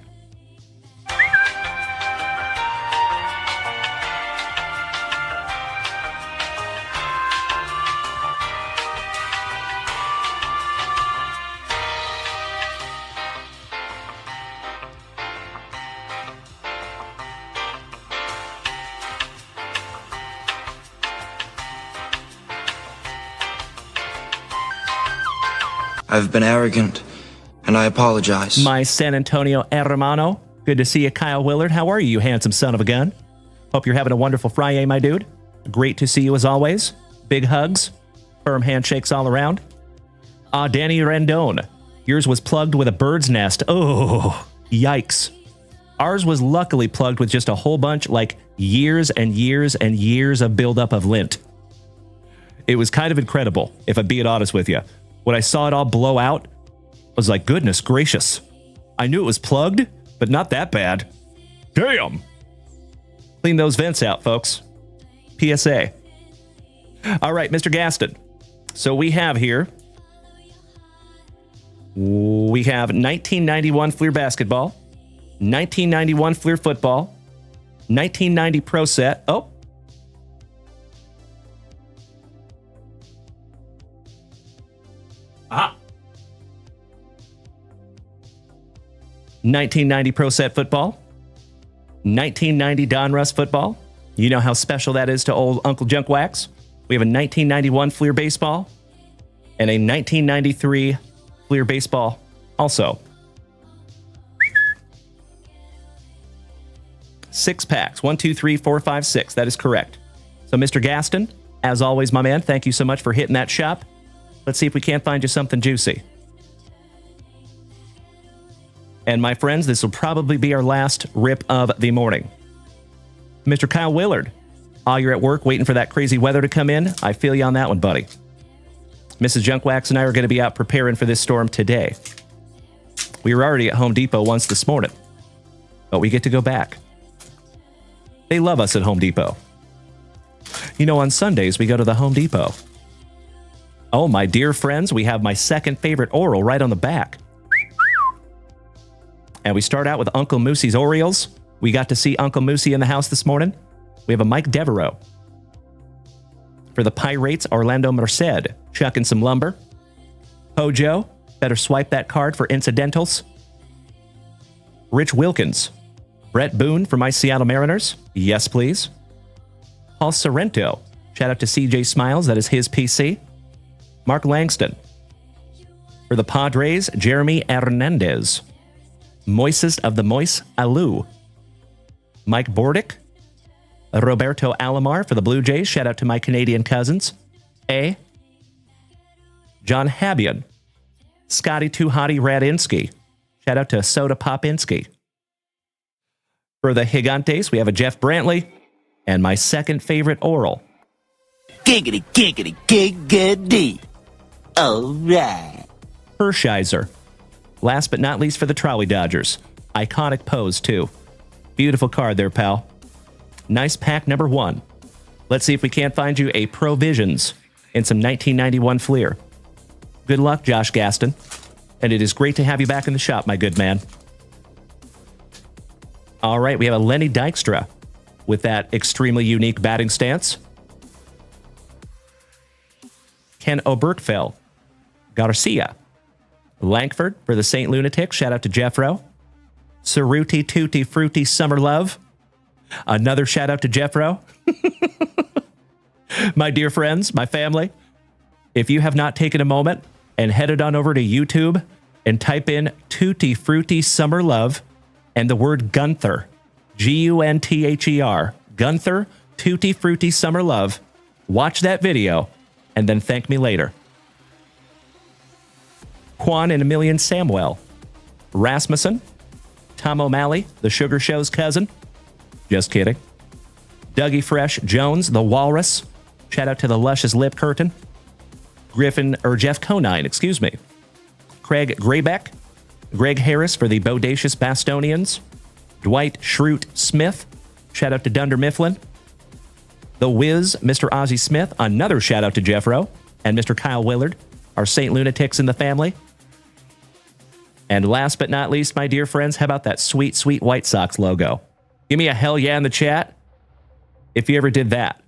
I've been arrogant, and I apologize. My San Antonio hermano. Good to see you, Kyle Willard. How are you, you handsome son of a gun? Hope you're having a wonderful Friday, my dude. Great to see you as always. Big hugs. Firm handshakes all around. Danny Randone. Yours was plugged with a bird's nest. Oh, yikes. Ours was luckily plugged with just a whole bunch, like years and years and years of buildup of lint. It was kind of incredible, if I'm being honest with you. When I saw it all blow out, I was like, goodness gracious. I knew it was plugged, but not that bad. Damn. Clean those vents out, folks. PSA. All right, Mr. Gaston. So we have 1991 Fleer basketball, 1991 Fleer football, 1990 Pro Set. Oh. Ah. 1990 Pro Set football, 1990 Donruss football. You know how special that is to old Uncle Junk Wax. We have a 1991 Fleer baseball and a 1993 Fleer baseball also. 6 packs. 1, 2, 3, 4, 5, 6. That is correct. So, Mr. Gaston, as always, my man, thank you so much for hitting that shop. Let's see if we can't find you something juicy. And my friends, this will probably be our last rip of the morning. Mr. Kyle Willard, you're at work waiting for that crazy weather to come in. I feel you on that one, buddy. Mrs. Junkwax and I are going to be out preparing for this storm today. We were already at Home Depot once this morning, but we get to go back. They love us at Home Depot. You know, on Sundays, we go to the Home Depot. Oh, my dear friends, we have my second favorite oral right on the back. And we start out with Uncle Moosey's Orioles. We got to see Uncle Moosey in the house this morning. We have a Mike Devereaux. For the Pirates, Orlando Merced, chucking some lumber. Hojo, better swipe that card for incidentals. Rich Wilkins. Brett Boone for my Seattle Mariners. Yes, please. Paul Sorrento. Shout out to CJ Smiles. That is his PC. Mark Langston. For the Padres, Jeremy Hernandez. Moisest of the Moise, Alou. Mike Bordick. Roberto Alomar for the Blue Jays. Shout out to my Canadian cousins. A. John Habian. Scotty Too Hottie Radinsky. Shout out to Soda Popinski. For the Gigantes, we have a Jeff Brantley. And my second favorite oral. Giggity, giggity, giggity. All right. Hershiser. Last but not least for the Trolley Dodgers. Iconic pose, too. Beautiful card there, pal. Nice pack number 1. Let's see if we can't find you a Provisions in some 1991 Fleer. Good luck, Josh Gaston. And it is great to have you back in the shop, my good man. All right, we have a Lenny Dykstra with that extremely unique batting stance. Ken Oberkfell. Garcia. Lankford for the St. Lunatic. Shout out to Jeffro. Cerruti Tutti Frutti Summer Love. Another shout out to Jeffro. My dear friends, my family, if you have not taken a moment and headed on over to YouTube and type in Tutti Frutti Summer Love and the word Gunther, Gunther, Gunther Tutti Frutti Summer Love, watch that video and then thank me later. Juan and Emilian Samuel. Rasmussen. Tom O'Malley, the Sugar Show's cousin. Just kidding. Dougie Fresh Jones, the Walrus. Shout out to the Luscious Lip Curtain. Jeff Conine, excuse me. Craig Graybeck. Greg Harris for the Bodacious Bastonians. Dwight Schrute Smith. Shout out to Dunder Mifflin. The Wiz, Mr. Ozzie Smith. Another shout out to Jeffro. And Mr. Kyle Willard, our St. Lunatics in the family. And last but not least, my dear friends, how about that sweet, sweet White Sox logo? Give me a hell yeah in the chat if you ever did that.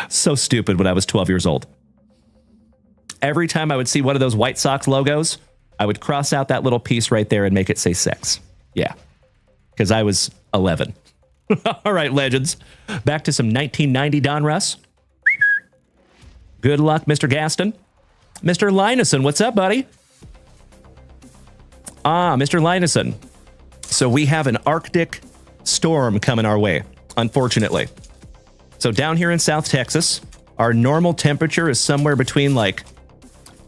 So stupid when I was 12 years old. Every time I would see one of those White Sox logos, I would cross out that little piece right there and make it say 6. Yeah, because I was 11. All right, legends. Back to some 1990 Donruss. Good luck, Mr. Gaston. Mr. Lineson, what's up, buddy? Mr. Lineson. So we have an Arctic storm coming our way, unfortunately. So down here in South Texas, Our normal temperature is somewhere between like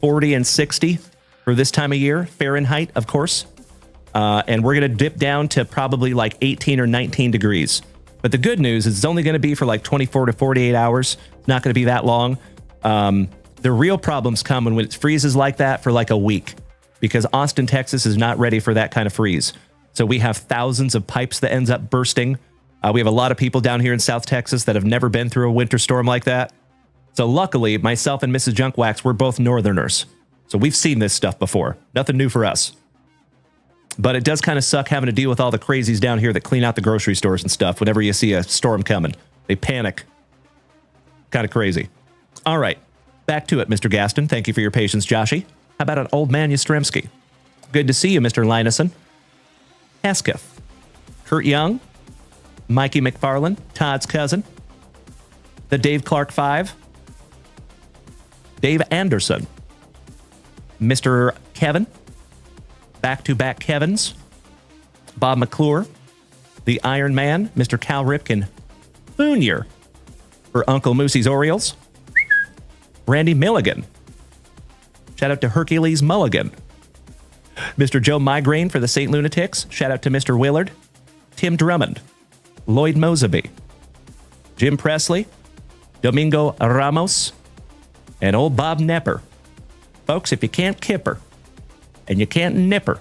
40 and 60 for this time of year, Fahrenheit, of course. And we're going to dip down to probably like 18 or 19 degrees. But the good news is it's only going to be for like 24 to 48 hours. It's not going to be that long. The real problems come when it freezes like that for like a week, because Austin, Texas is not ready for that kind of freeze. So we have thousands of pipes that ends up bursting. We have a lot of people down here in South Texas that have never been through a winter storm like that. So luckily, myself and Mrs. Junkwax, we're both Northerners. So we've seen this stuff before. Nothing new for us. But it does kind of suck having to deal with all the crazies down here that clean out the grocery stores and stuff whenever you see a storm coming. They panic. Kind of crazy. All right. Back to it, Mr. Gaston. Thank you for your patience, Joshy. How about an old man Yastrzemski? Good to see you, Mr. Lineson. Hesketh. Kurt Young. Mikey McFarland. Todd's cousin. The Dave Clark 5. Dave Anderson. Mr. Kevin. Back-to-back Kevins. Bob McClure. The Iron Man. Mr. Cal Ripken Jr. For Uncle Moosey's Orioles. Randy Milligan. Shout out to Hercules Mulligan. Mr. Joe Migraine for the St. Lunatics. Shout out to Mr. Willard. Tim Drummond. Lloyd Moseby. Jim Presley. Domingo Ramos. And old Bob Nepper. Folks, if you can't kipper, and you can't nipper,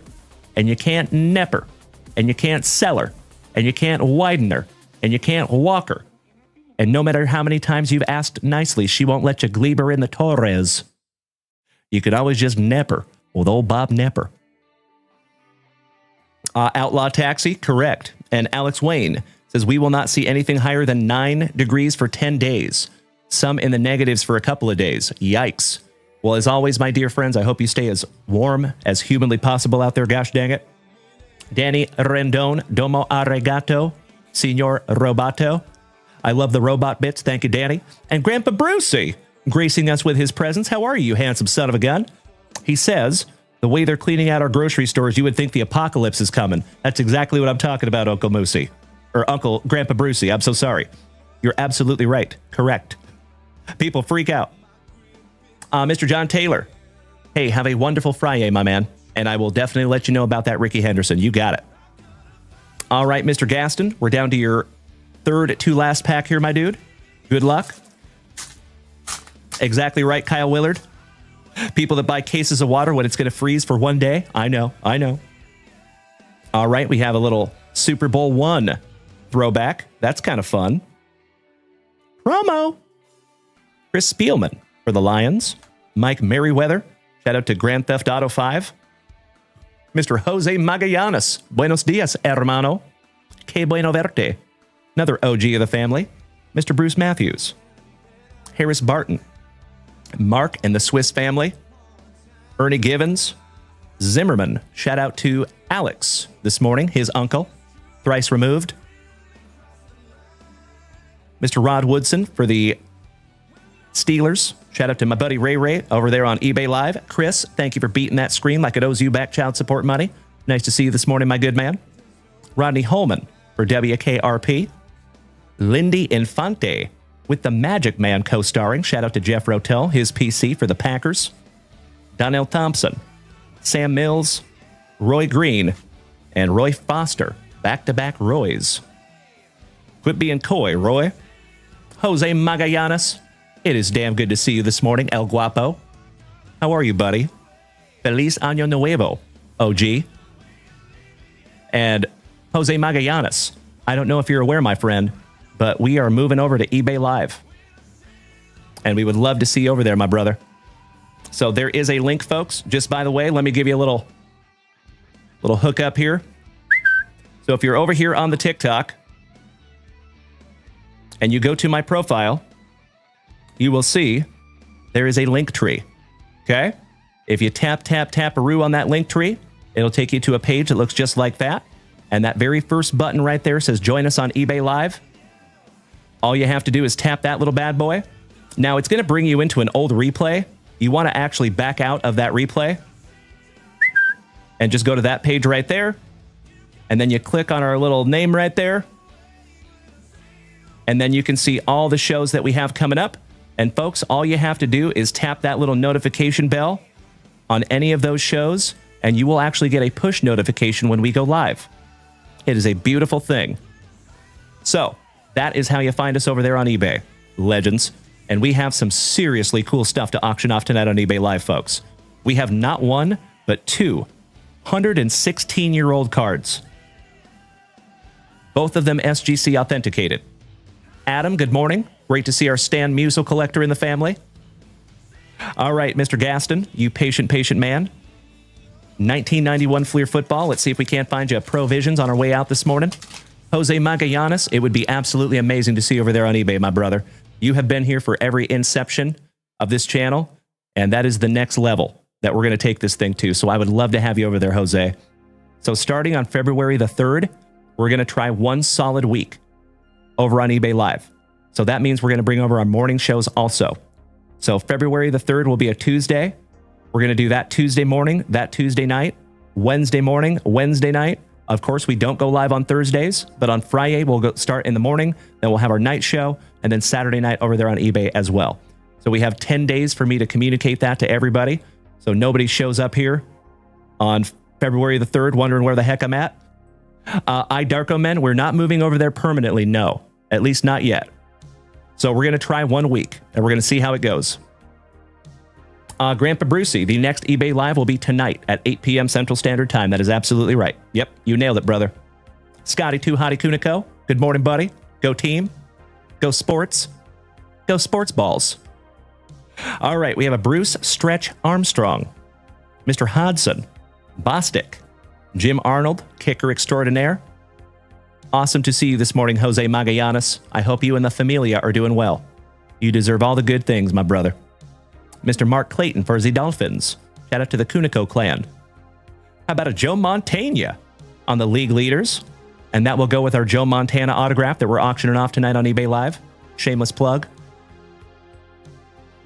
and you can't nepper, and you can't sell her, and you can't widen her, and you can't walk her, and no matter how many times you've asked nicely, she won't let you gleeb her in the Torres, you can always just nep her with old Bob Nepper. Outlaw Taxi, correct. And Alex Wayne says, we will not see anything higher than 9 degrees for 10 days. Some in the negatives for a couple of days. Yikes. Well, as always, my dear friends, I hope you stay as warm as humanly possible out there, gosh dang it. Danny Rendon, domo arigato, Signor Roboto. I love the robot bits, thank you, Danny. And Grandpa Brucey, gracing us with his presence. How are you, you handsome son of a gun? He says, the way they're cleaning out our grocery stores, you would think the apocalypse is coming. That's exactly what I'm talking about, Uncle Moosey. Or Grandpa Brucey, I'm so sorry. You're absolutely right. Correct. People freak out. Mr. John Taylor. Hey, have a wonderful Friday, my man. And I will definitely let you know about that Ricky Henderson. You got it. All right, Mr. Gaston, we're down to your third to last pack here, my dude. Good luck. Exactly right, Kyle Willard. People that buy cases of water when it's going to freeze for one day. I know. All right, we have a little Super Bowl I throwback. That's kind of fun. Promo. Chris Spielman for the Lions. Mike Merriweather. Shout out to Grand Theft Auto 5. Mr. Jose Magallanes. Buenos dias, hermano. Que bueno verte. Another OG of the family. Mr. Bruce Matthews. Harris Barton. Mark and the Swiss family. Ernie Givens. Zimmerman. Shout out to Alex this morning, his uncle. Thrice removed. Mr. Rod Woodson for the Steelers. Shout out to my buddy Ray Ray over there on eBay Live. Chris, thank you for beating that screen like it owes you back child support money. Nice to see you this morning, my good man. Rodney Holman for WKRP. Lindy Infante with the Magic Man co-starring. Shout out to Jeff Rotel, his PC for the Packers. Donnell Thompson. Sam Mills. Roy Green. And Roy Foster. Back-to-back Roys. Quit being coy, Roy. Jose Magallanes. It is damn good to see you this morning, El Guapo. How are you, buddy? Feliz Año Nuevo, OG. And Jose Magallanes. I don't know if you're aware, my friend, but we are moving over to eBay Live. And we would love to see you over there, my brother. So there is a link, folks. Just by the way, let me give you a little hook up here. So if you're over here on the TikTok and you go to my profile, you will see there is a link tree. Okay? If you tap-a-roo on that link tree, it'll take you to a page that looks just like that. And that very first button right there says join us on eBay Live. All you have to do is tap that little bad boy. Now it's going to bring you into an old replay. You want to actually back out of that replay and just go to that page right there. And then you click on our little name right there. And then you can see all the shows that we have coming up. And folks, all you have to do is tap that little notification bell on any of those shows, and you will actually get a push notification when we go live. It is a beautiful thing. So, that is how you find us over there on eBay, legends. And we have some seriously cool stuff to auction off tonight on eBay Live, folks. We have not one, but 2 116-year-old cards. Both of them SGC authenticated. Adam, good morning. Great to see our Stan Musial collector in the family. All right, Mr. Gaston, you patient man. 1991 Fleer football. Let's see if we can't find you Provisions on our way out this morning. Jose Magallanes, it would be absolutely amazing to see over there on eBay, my brother. You have been here for every inception of this channel, and that is the next level that we're going to take this thing to. So I would love to have you over there, Jose. So starting on February the 3rd, we're going to try one solid week over on eBay Live. So that means we're going to bring over our morning shows also. So February the 3rd will be a Tuesday. We're going to do that Tuesday morning, that Tuesday night, Wednesday morning, Wednesday night. Of course, we don't go live on Thursdays, but on Friday, we'll start in the morning. Then we'll have our night show, and then Saturday night over there on eBay as well. So we have 10 days for me to communicate that to everybody. So nobody shows up here on February the 3rd wondering where the heck I'm at. Darko Men, we're not moving over there permanently, no. At least not yet. So we're going to try 1 week, and we're going to see how it goes. Grandpa Brucey, the next eBay Live will be tonight at 8 p.m. Central Standard Time. That is absolutely right. Yep, you nailed it, brother. Scotty 2 Hottie Kuniko, good morning, buddy. Go team. Go sports. Go sports balls. All right, we have a Bruce Stretch Armstrong, Mr. Hodson, Bostic, Jim Arnold, kicker extraordinaire. Awesome to see you this morning, Jose Magallanes. I hope you and the familia are doing well. You deserve all the good things, my brother. Mr. Mark Clayton for the Dolphins. Shout out to the Kuniko clan. How about a Joe Montana on the league leaders? And that will go with our Joe Montana autograph that we're auctioning off tonight on eBay Live. Shameless plug.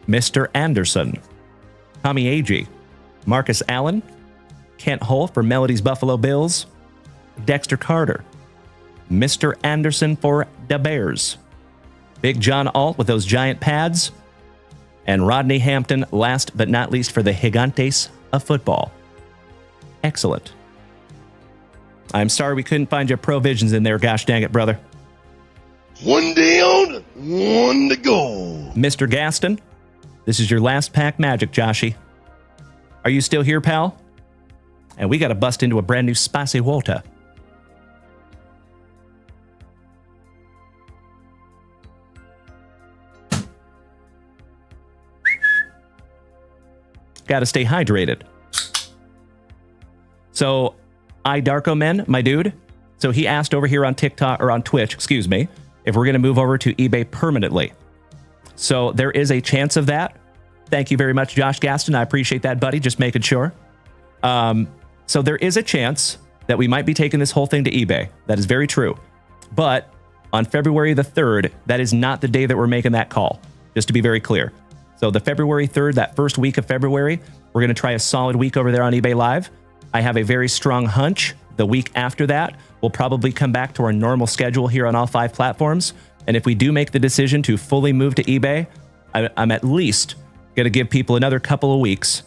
Mr. Anderson. Tommy Agee. Marcus Allen. Kent Hull for Melody's Buffalo Bills. Dexter Carter. Mr. Anderson for the Bears. Big John Alt with those giant pads. And Rodney Hampton, last but not least, for the Gigantes of football. Excellent. I'm sorry we couldn't find your Provisions in there, gosh dang it, brother. 1 down, 1 to go. Mr. Gaston, this is your last pack magic, Joshy. Are you still here, pal? And we got to bust into a brand new Spicy Walter. Got to stay hydrated. So, Darko Men, my dude. So he asked over here on TikTok, or on Twitch, excuse me, if we're going to move over to eBay permanently. So there is a chance of that. Thank you very much, Josh Gaston. I appreciate that, buddy. Just making sure. So there is a chance that we might be taking this whole thing to eBay. That is very true. But on February the 3rd, that is not the day that we're making that call. Just to be very clear. So the February 3rd, that first week of February, we're going to try a solid week over there on eBay Live. I have a very strong hunch the week after that, we'll probably come back to our normal schedule here on all 5 platforms. And if we do make the decision to fully move to eBay, I'm at least going to give people another couple of weeks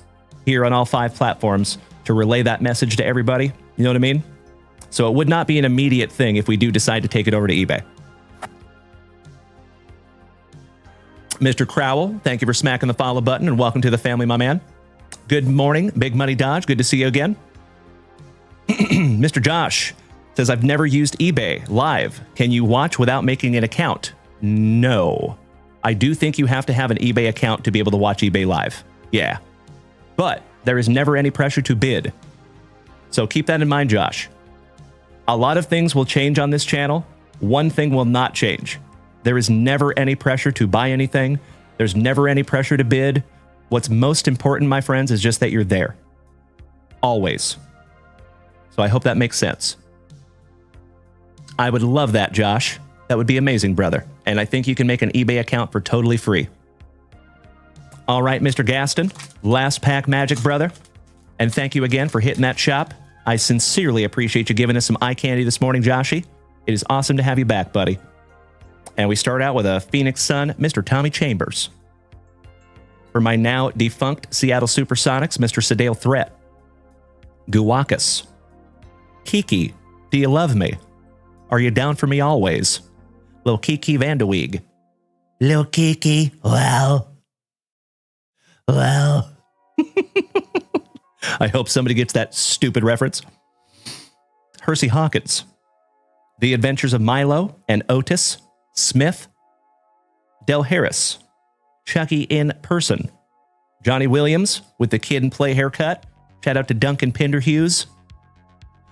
here on all 5 platforms to relay that message to everybody. You know what I mean? So it would not be an immediate thing if we do decide to take it over to eBay. Mr. Crowell, thank you for smacking the follow button and welcome to the family, my man. Good morning, Big Money Dodge. Good to see you again. Mr. Josh says, I've never used eBay Live. Can you watch without making an account? No. I do think you have to have an eBay account to be able to watch eBay Live. Yeah. But there is never any pressure to bid. So keep that in mind, Josh. A lot of things will change on this channel. One thing will not change. There is never any pressure to buy anything. There's never any pressure to bid. What's most important, my friends, is just that you're there. Always. So I hope that makes sense. I would love that, Josh. That would be amazing, brother. And I think you can make an eBay account for totally free. All right, Mr. Gaston, last pack magic, brother. And thank you again for hitting that shop. I sincerely appreciate you giving us some eye candy this morning, Joshy. It is awesome to have you back, buddy. And we start out with a Phoenix Sun, Mr. Tommy Chambers. For my now defunct Seattle Supersonics, Mr. Sedale Threat. Guwakis. Kiki, do you love me? Are you down for me always? Lil Kiki Vandeweeg. Lil Kiki, well. I hope somebody gets that stupid reference. Hersey Hawkins. The Adventures of Milo and Otis. Smith. Del Harris. Chucky in person. Johnny Williams with the kid and play haircut. Shout out to Duncan Pinderhughes.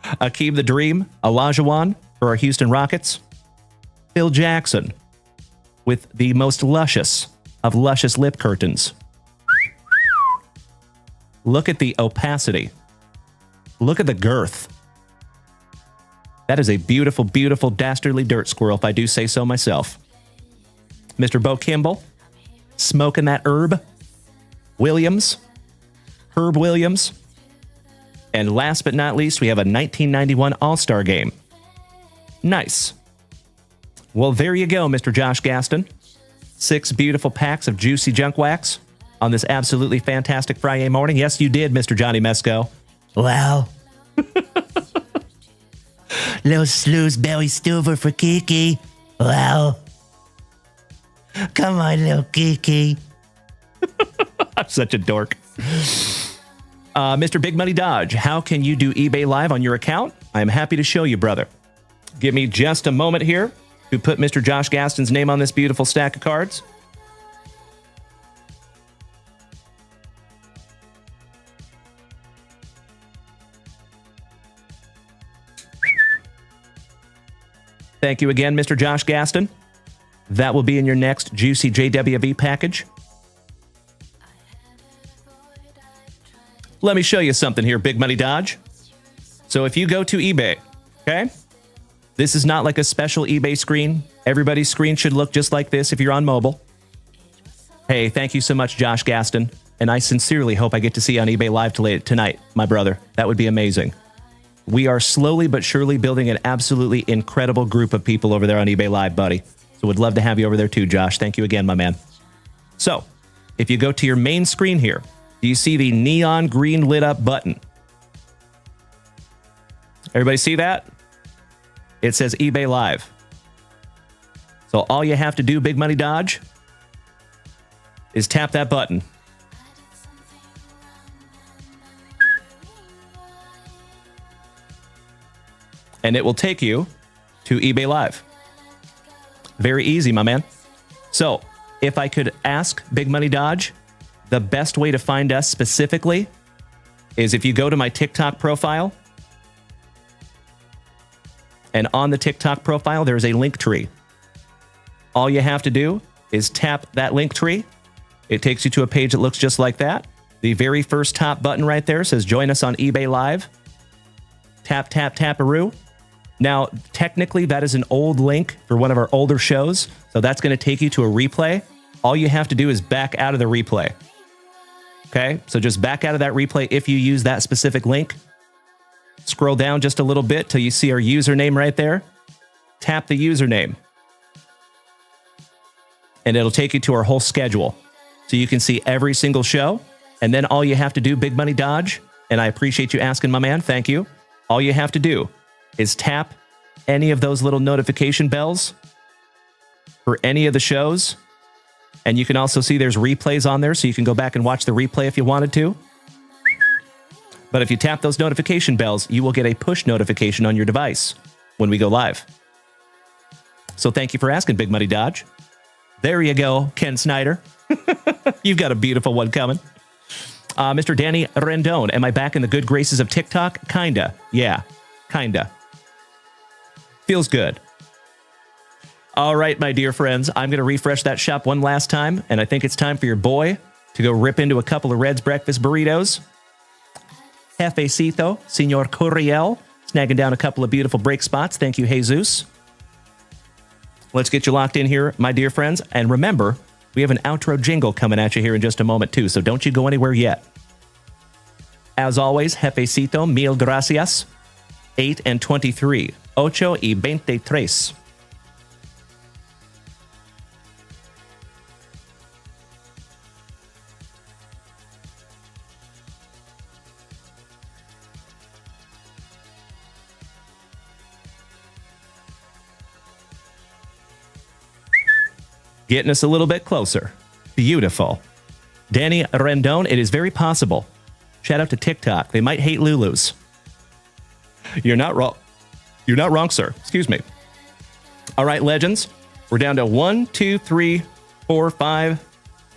Akeem the Dream. Olajuwon for our Houston Rockets. Phil Jackson with the most luscious of luscious lip curtains. Look at the opacity. Look at the girth. That is a beautiful, beautiful, dastardly dirt squirrel, if I do say so myself. Mr. Bo Kimball, smoking that herb. Williams, Herb Williams. And last but not least, we have a 1991 All-Star game. Nice. Well, there you go, Mr. Josh Gaston. 6 beautiful packs of juicy junk wax on this absolutely fantastic Friday morning. Yes, you did, Mr. Johnny Mesco. Well. Little Slew's belly stover for Kiki. Well. Come on, little Kiki. I'm such a dork. Mr. Big Money Dodge, how can you do eBay Live on your account? I'm happy to show you, brother. Give me just a moment here to put Mr. Josh Gaston's name on this beautiful stack of cards. Thank you again, Mr. Josh Gaston. That will be in your next juicy JWV package. Let me show you something here, Big Money Dodge. So if you go to eBay, okay? This is not like a special eBay screen. Everybody's screen should look just like this if you're on mobile. Hey, thank you so much, Josh Gaston. And I sincerely hope I get to see you on eBay Live tonight, my brother. That would be amazing. We are slowly but surely building an absolutely incredible group of people over there on eBay Live, buddy. So would love to have you over there too, Josh. Thank you again, my man. So, if you go to your main screen here, do you see the neon green lit up button? Everybody see that? It says eBay Live. So all you have to do, Big Money Dodge, is tap that button. And it will take you to eBay Live. Very easy, my man. So, if I could ask Big Money Dodge, the best way to find us specifically is if you go to my TikTok profile, and on the TikTok profile, there's a link tree. All you have to do is tap that link tree. It takes you to a page that looks just like that. The very first top button right there says join us on eBay Live. Tap, tap, tap-a-roo. Now, technically, that is an old link for one of our older shows, so that's going to take you to a replay. All you have to do is back out of the replay. Okay, so just back out of that replay if you use that specific link. Scroll down just a little bit till you see our username right there. Tap the username. And it'll take you to our whole schedule. So you can see every single show. And then all you have to do, Big Money Dodge, and I appreciate you asking, my man, thank you. All you have to do is tap any of those little notification bells for any of the shows. And you can also see there's replays on there, so you can go back and watch the replay if you wanted to. But if you tap those notification bells, you will get a push notification on your device when we go live. So thank you for asking, Big Money Dodge. There you go, Ken Snyder. You've got a beautiful one coming. Mr. Danny Rendon, am I back in the good graces of TikTok? Kinda. Yeah, kinda. Feels good. All right, my dear friends, I'm going to refresh that shop one last time, and I think it's time for your boy to go rip into a couple of Red's breakfast burritos. Jefecito, Senor Coriel, snagging down a couple of beautiful break spots. Thank you, Jesus. Let's get you locked in here, my dear friends. And remember, we have an outro jingle coming at you here in just a moment, too, so don't you go anywhere yet. As always, Jefecito, mil gracias. 8 and 23. 8 y 23. Getting us a little bit closer. Beautiful. Danny Rendon, it is very possible. Shout out to TikTok. They might hate Lulus. You're not wrong. You're not wrong, sir. Excuse me. All right, legends. We're down to 1, 2, 3, 4, 5,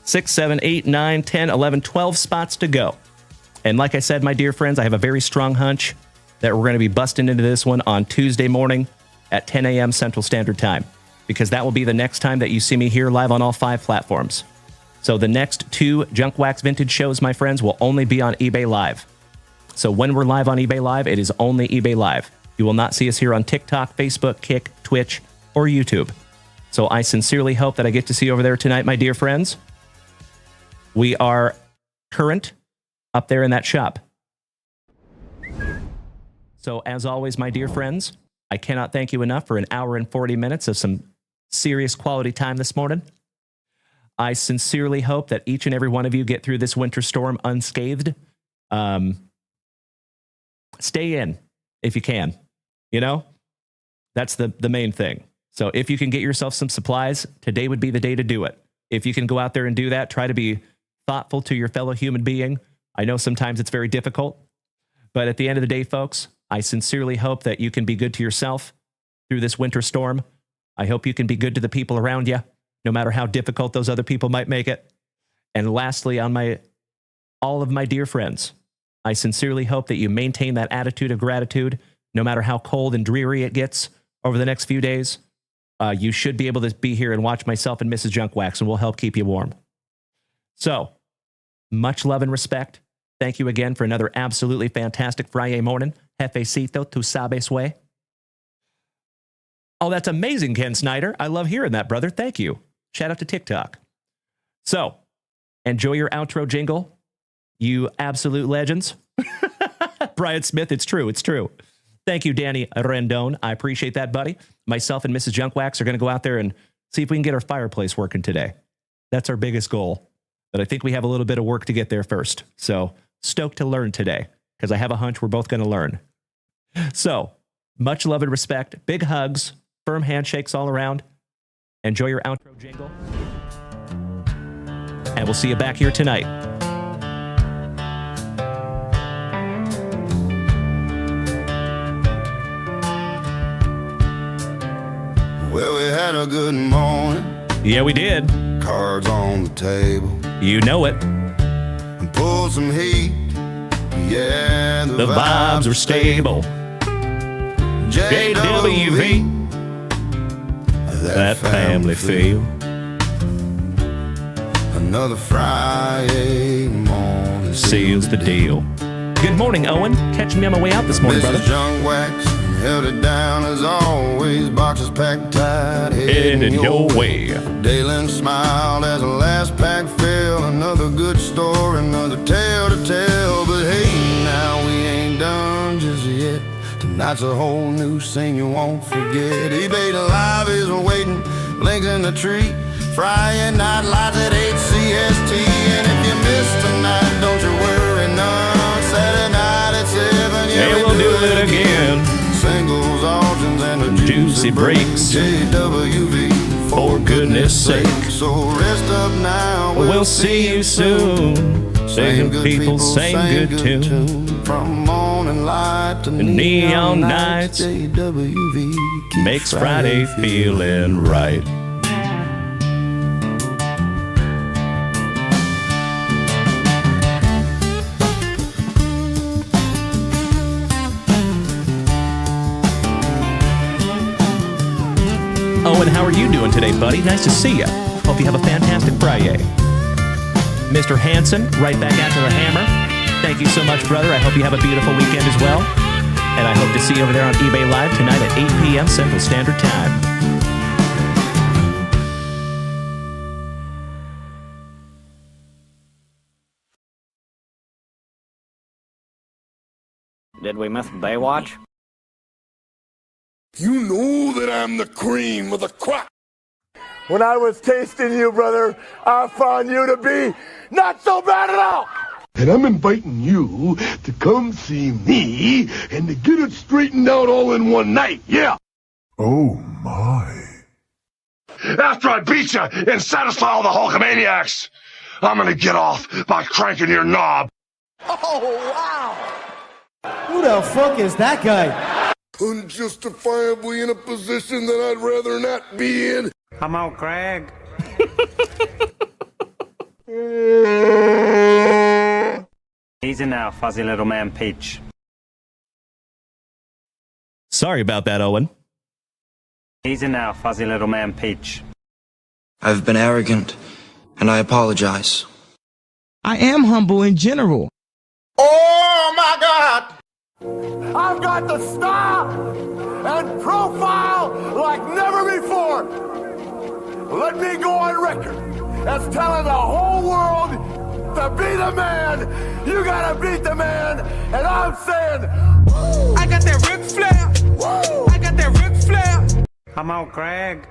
6, 7, 8, 9, 10, 11, 12 spots to go. And like I said, my dear friends, I have a very strong hunch that we're going to be busting into this one on Tuesday morning at 10 a.m. Central Standard Time, because that will be the next time that you see me here live on all 5 platforms. So the next 2 JunkWaxVintage shows, my friends, will only be on eBay Live. So when we're live on eBay Live, it is only eBay Live. You will not see us here on TikTok, Facebook, Kick, Twitch, or YouTube. So I sincerely hope that I get to see you over there tonight, my dear friends. We are current up there in that shop. So as always, my dear friends, I cannot thank you enough for an hour and 40 minutes of some serious quality time this morning. I sincerely hope that each and every one of you get through this winter storm unscathed. Stay in if you can. You know, that's the main thing. So if you can get yourself some supplies, today would be the day to do it. If you can go out there and do that, try to be thoughtful to your fellow human being. I know sometimes it's very difficult, but at the end of the day, folks, I sincerely hope that you can be good to yourself through this winter storm. I hope you can be good to the people around you, no matter how difficult those other people might make it. And lastly, on all of my dear friends, I sincerely hope that you maintain that attitude of gratitude, no matter how cold and dreary it gets over the next few days. You should be able to be here and watch myself and Mrs. Junkwax, and we'll help keep you warm. So, much love and respect. Thank you again for another absolutely fantastic Friday morning. Jefecito, tu sabes way. Oh, that's amazing, Ken Snyder. I love hearing that, brother. Thank you. Shout out to TikTok. So, enjoy your outro jingle, you absolute legends. Brian Smith, it's true. It's true. Thank you, Danny Rendon. I appreciate that, buddy. Myself and Mrs. Junkwax are going to go out there and see if we can get our fireplace working today. That's our biggest goal. But I think we have a little bit of work to get there first. So stoked to learn today, because I have a hunch we're both going to learn. So much love and respect. Big hugs. Firm handshakes all around. Enjoy your outro jingle. And we'll see you back here tonight. Well, we had a good morning. Yeah, we did. Cards on the table. You know it. And pull some heat. Yeah, The vibes are stable. JWV. That family feel. Another Friday morning Seals the deal. Good morning, Owen. Catching me on my way out this morning, brother. Mrs. JunkWax held it down as always. Boxes packed tight, heading your way. Dalen smiled as the last pack fell. Another good story, another tale to tell. But hey, now we ain't done just yet. Tonight's a whole new scene you won't forget. eBay Live is waiting, links in the tree. Friday night lights at 8 CST. And if you miss tonight, don't you worry none. Saturday night at 7, yeah, we'll do it again. Singles, auctions, and the Juicy breaks. JWV, For goodness sake. So rest up now. We'll see you soon. Same good people, same good tune. From morning light to neon nights. JWV Makes Friday feeling right. Owen, how are you doing today, buddy? Nice to see you. Hope you have a fantastic Friday. Mr. Hanson, right back after the hammer. Thank you so much, brother. I hope you have a beautiful weekend as well. And I hope to see you over there on eBay Live tonight at 8 p.m. Central Standard Time. Did we miss Baywatch? You know that I'm the cream of the crop. When I was tasting you, brother, I found you to be not so bad at all. And I'm inviting you to come see me and to get it straightened out all in one night, yeah. Oh, my. after I beat you and satisfy all the Hulkamaniacs, I'm gonna get off by cranking your knob. Oh, wow. Who the fuck is that guy? Unjustifiably in a position that I'd rather not be in. Come on, Craig. Easy now, fuzzy little man Peach. Sorry about that, Owen. Easy now, fuzzy little man Peach. I've been arrogant, and I apologize. I am humble in general. Oh my God! I've got the style and profile like never before. Let me go on record as telling the whole world to be the man. You gotta beat the man, and I'm saying, woo! I got that Ric Flair. Woo! I got that Ric Flair. Come on, Craig.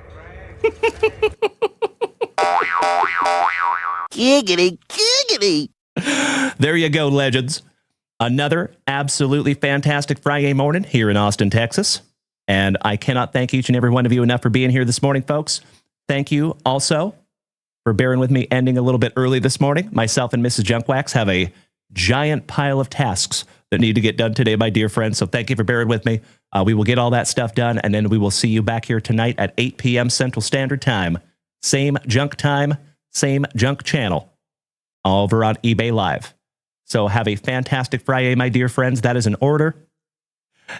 Giggity, giggity. There you go, legends. Another absolutely fantastic Friday morning here in Austin, Texas. And I cannot thank each and every one of you enough for being here this morning, folks. Thank you also for bearing with me ending a little bit early this morning. Myself and Mrs. JunkWax have a giant pile of tasks that need to get done today, my dear friends. So thank you for bearing with me. We will get all that stuff done, and then we will see you back here tonight at 8 p.m. Central Standard Time. Same junk time, same junk channel, over on eBay Live. So have a fantastic Friday, my dear friends. That is an order,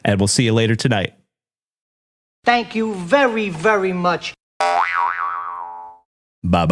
and we'll see you later tonight. Thank you very, very much. Bye-bye.